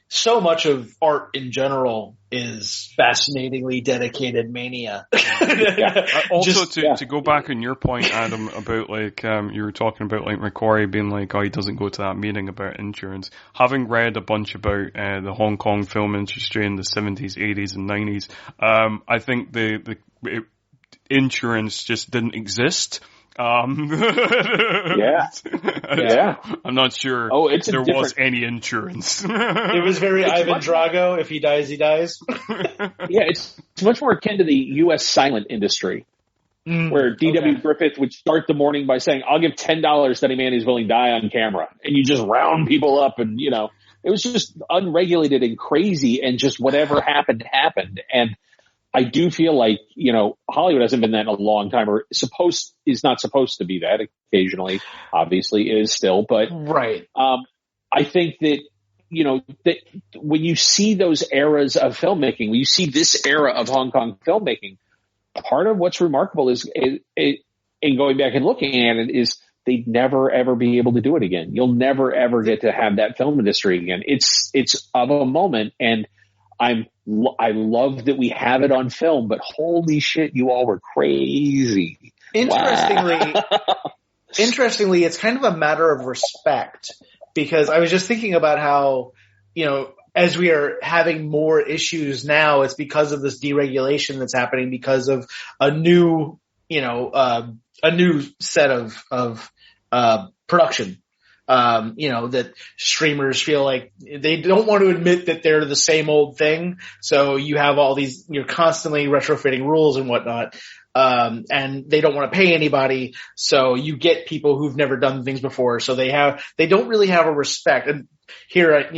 so much of art in general is fascinatingly dedicated mania. Also, to go back on your point, Adam, about like you were talking about like Macquarie being like, oh, he doesn't go to that meeting about insurance. Having read a bunch about the Hong Kong film industry in the 70s, 80s, and 90s, I think the insurance just didn't exist. I'm not sure there was any insurance. It was very Ivan Drago. If he dies, he dies. It's much more akin to the U.S. silent industry, where D.W. Griffith would start the morning by saying, I'll give $10 to any man who's willing to die on camera. And you just round people up and, it was just unregulated and crazy, and just whatever happened. And I do feel like, Hollywood hasn't been that in a long time, or is not supposed to be that. Occasionally, obviously, it is still. But I think that, that when you see those eras of filmmaking, when you see this era of Hong Kong filmmaking, part of what's remarkable is in going back and looking at it is they'd never, ever be able to do it again. You'll never, ever get to have that film industry again. It's of a moment, and I love that we have it on film, but holy shit, you all were crazy. Interestingly, it's kind of a matter of respect, because I was just thinking about how, as we are having more issues now, it's because of this deregulation that's happening because of a new, a new set of production. That streamers feel like they don't want to admit that they're the same old thing. So you have all these, you're constantly retrofitting rules and whatnot. And they don't want to pay anybody. So you get people who've never done things before. So they don't really have a respect. And here,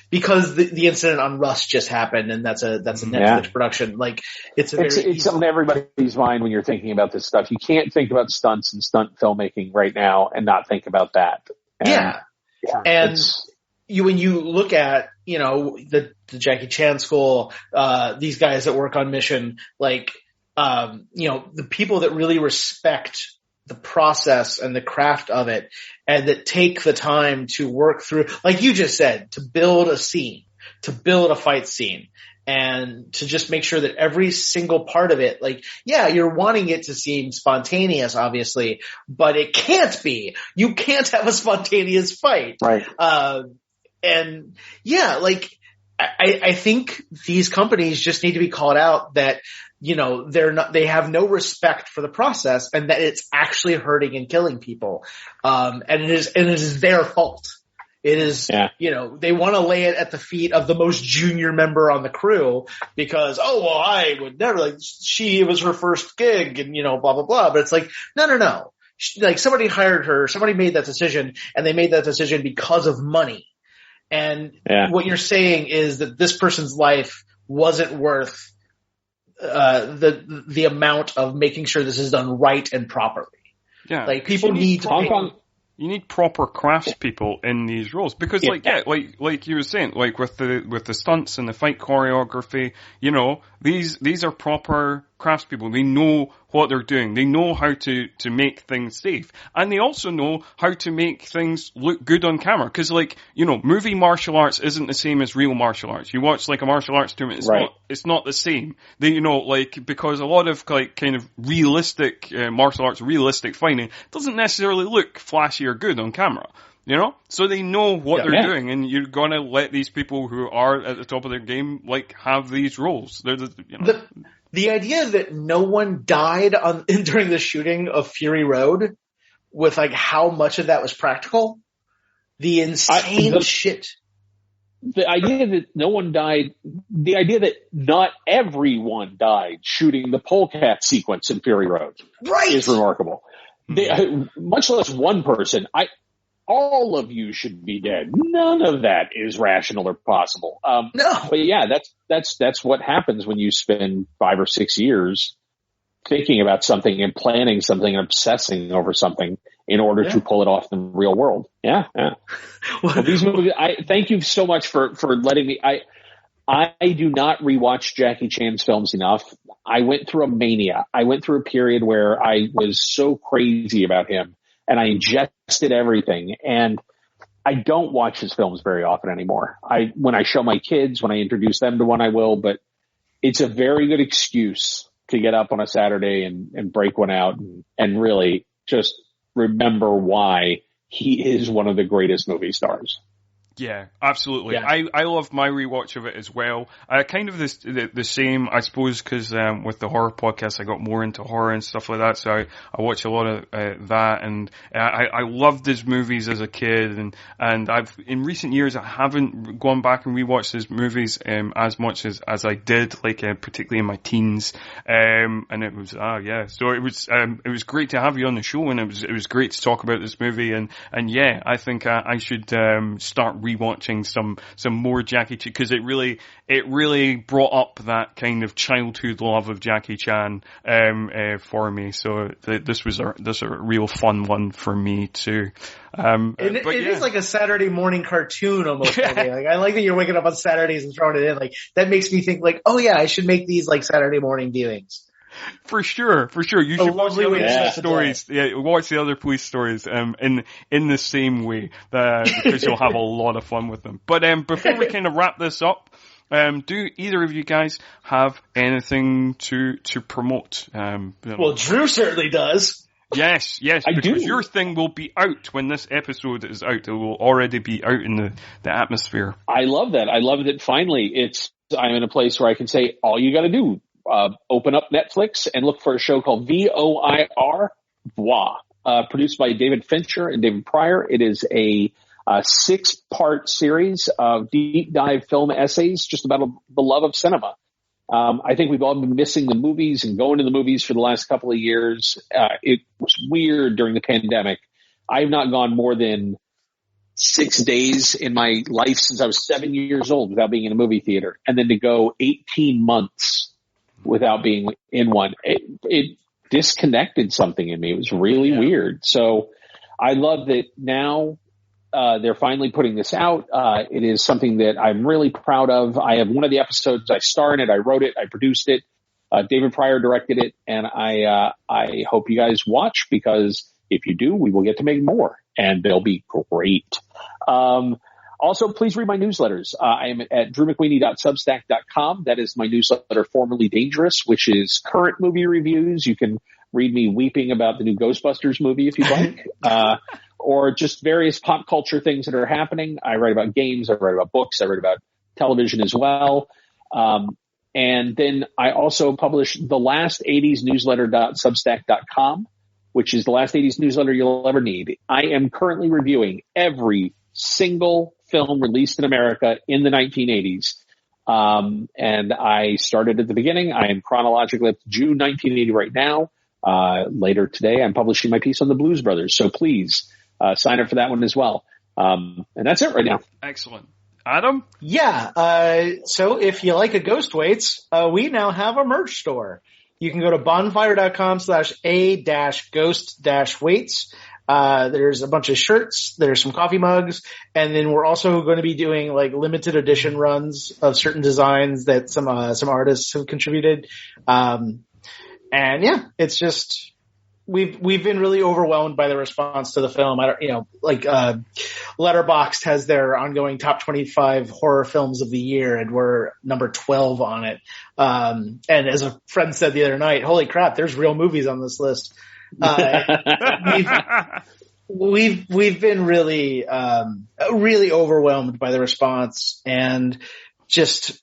because the incident on Rust just happened, and that's a Netflix production. Like it's on everybody's mind when you're thinking about this stuff. You can't think about stunts and stunt filmmaking right now and not think about that. And when you look at, the Jackie Chan school, these guys that work on Mission, like, the people that really respect the process and the craft of it and that take the time to work through, like you just said, to build a scene, to build a fight scene, and to just make sure that every single part of it, like, yeah, you're wanting it to seem spontaneous, obviously, but it can't be. You can't have a spontaneous fight. Right. And yeah, like, I think these companies just need to be called out that, they have no respect for the process and that it's actually hurting and killing people. And it is their fault. It is, they want to lay it at the feet of the most junior member on the crew because, I would never, like, it was her first gig and, blah, blah, blah. But it's like, no. Like, somebody hired her, somebody made that decision, and they made that decision because of money. And what you're saying is that this person's life wasn't worth the amount of making sure this is done right and properly. Yeah, like people need to. You need proper craftspeople in these roles because, like you were saying, like with the stunts and the fight choreography, these are proper craftspeople. They know what they're doing. They know how to make things safe, and they also know how to make things look good on camera. Because, movie martial arts isn't the same as real martial arts. You watch like a martial arts tournament, it's not the same. Because a lot of kind of realistic martial arts, realistic fighting doesn't necessarily look flashy or good on camera. So they know what they're doing, and you're gonna let these people who are at the top of their game, have these roles. They're the idea that no one died during the shooting of Fury Road, with how much of that was practical, the insane shit. The idea that no one died, the idea that not everyone died shooting the polecat sequence in Fury Road, is remarkable. Much less one person. All of you should be dead. None of that is rational or possible. No. But yeah, that's what happens when you spend 5 or 6 years thinking about something and planning something and obsessing over something in order to pull it off in the real world. Yeah. Well, these movies, thank you so much for letting me. I do not rewatch Jackie Chan's films enough. I went through a mania. I went through a period where I was so crazy about him. And I ingested everything, and I don't watch his films very often anymore. When I show my kids, when I introduce them to one, I will, but it's a very good excuse to get up on a Saturday and break one out and really just remember why he is one of the greatest movie stars. Yeah, absolutely. Yeah. I love my rewatch of it as well. Kind of the same, I suppose, because with the horror podcast, I got more into horror and stuff like that. So I watch a lot of that, and I loved his movies as a kid, and I've in recent years I haven't gone back and rewatched his movies as much as I did, particularly in my teens. And it was so it was great to have you on the show, and it was great to talk about this movie, and I think I should start rewatching some more Jackie Chan, because it really brought up that kind of childhood love of Jackie Chan for me. So this was a real fun one for me too. It is like a Saturday morning cartoon almost. I like that you're waking up on Saturdays and throwing it in. That makes me think I should make these Saturday morning viewings. For sure. You should watch the other stories. Yeah, watch the other police stories in the same way, because you'll have a lot of fun with them. But before we kind of wrap this up, do either of you guys have anything to promote? Well, Drew certainly does. Yes, because your thing will be out when this episode is out. It will already be out in the atmosphere. I love that. I love that finally I'm in a place where I can say all you got to do. Open up Netflix and look for a show called VOIR, Voix, produced by David Fincher and David Pryor. It is a 6-part series of deep dive film essays just about the love of cinema. I think we've all been missing the movies and going to the movies for the last couple of years. It was weird during the pandemic. I've not gone more than 6 days in my life since I was 7 years old without being in a movie theater. And then to go 18 months without being in one, it disconnected something in me. It was really weird. So I love that now they're finally putting this out. It is something that I'm really proud of. I have one of the episodes. I star in it. I wrote it. I produced it. David Pryor directed it. And I hope you guys watch, because if you do, we will get to make more, and they'll be great. Also, please read my newsletters. I am at drewmcweeny.substack.com. That is my newsletter, Formerly Dangerous, which is current movie reviews. You can read me weeping about the new Ghostbusters movie if you'd like, or just various pop culture things that are happening. I write about games. I write about books. I write about television as well. And then I also publish the last 80s newsletter.substack.com, which is the last 80s newsletter you'll ever need. I am currently reviewing every single film released in America in the 1980s. And I started at the beginning. I am chronologically up to June 1980 right now. Later today, I'm publishing my piece on the Blues Brothers. So please sign up for that one as well. And that's it right now. Excellent. Adam? Yeah. So if you like a Ghost Waits, we now have a merch store. You can go to bonfire.com/a-ghost-waits. There's a bunch of shirts. There's some coffee mugs. And then we're also going to be doing like limited edition runs of certain designs that some artists have contributed. And yeah, it's just, we've been really overwhelmed by the response to the film. Letterboxd has their ongoing top 25 horror films of the year, and we're number 12 on it. And as a friend said the other night, holy crap, there's real movies on this list. We've been really overwhelmed by the response, and just,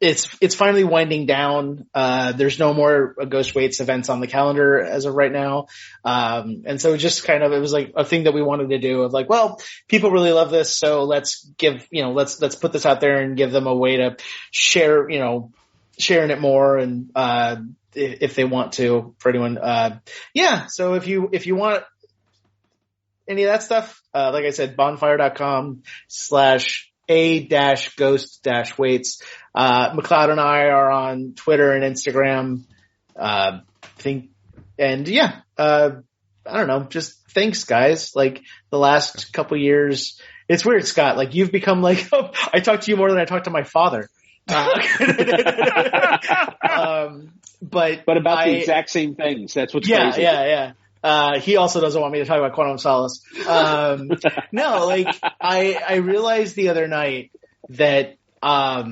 it's finally winding down. There's no more Ghost Waits events on the calendar as of right now. And so just kind of, it was like a thing that we wanted to do of like, well, people really love this. So let's let's put this out there and give them a way to share, sharing it more. And, if they want to, for anyone, So if you want any of that stuff, like I said, bonfire.com/a-ghost-waits. McLeod and I are on Twitter and Instagram. I don't know. Just thanks, guys. Like the last couple years, it's weird, Scott. Like you've become like, I talk to you more than I talk to my father. But about the exact same things. That's what's crazy. Yeah. He also doesn't want me to talk about Quantum of Solace. No, like I realized the other night that I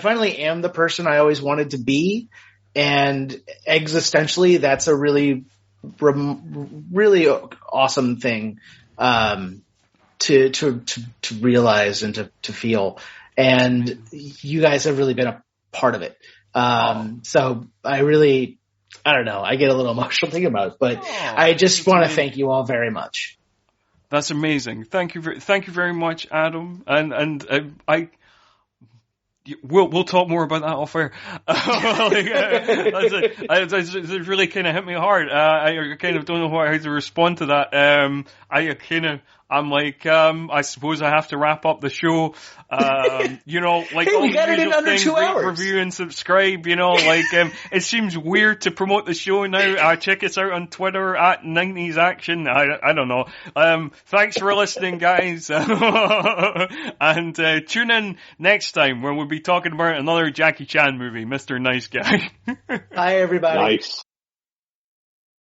finally am the person I always wanted to be, and existentially, that's a really, really awesome thing to realize and to feel. And you guys have really been a part of it. So I don't know. I get a little emotional thinking about it, but I just want to thank you all very much. That's amazing. Thank you very much, Adam. And we'll talk more about that off air. It really kind of hit me hard. I kind of don't know how to respond to that. I suppose I have to wrap up the show. Hey, we got it in under 2 hours. Review and subscribe, it seems weird to promote the show now. Check us out on Twitter at 90s Action. I don't know. Thanks for listening, guys. And tune in next time when we'll be talking about another Jackie Chan movie, Mr. Nice Guy. Hi, everybody. Nice.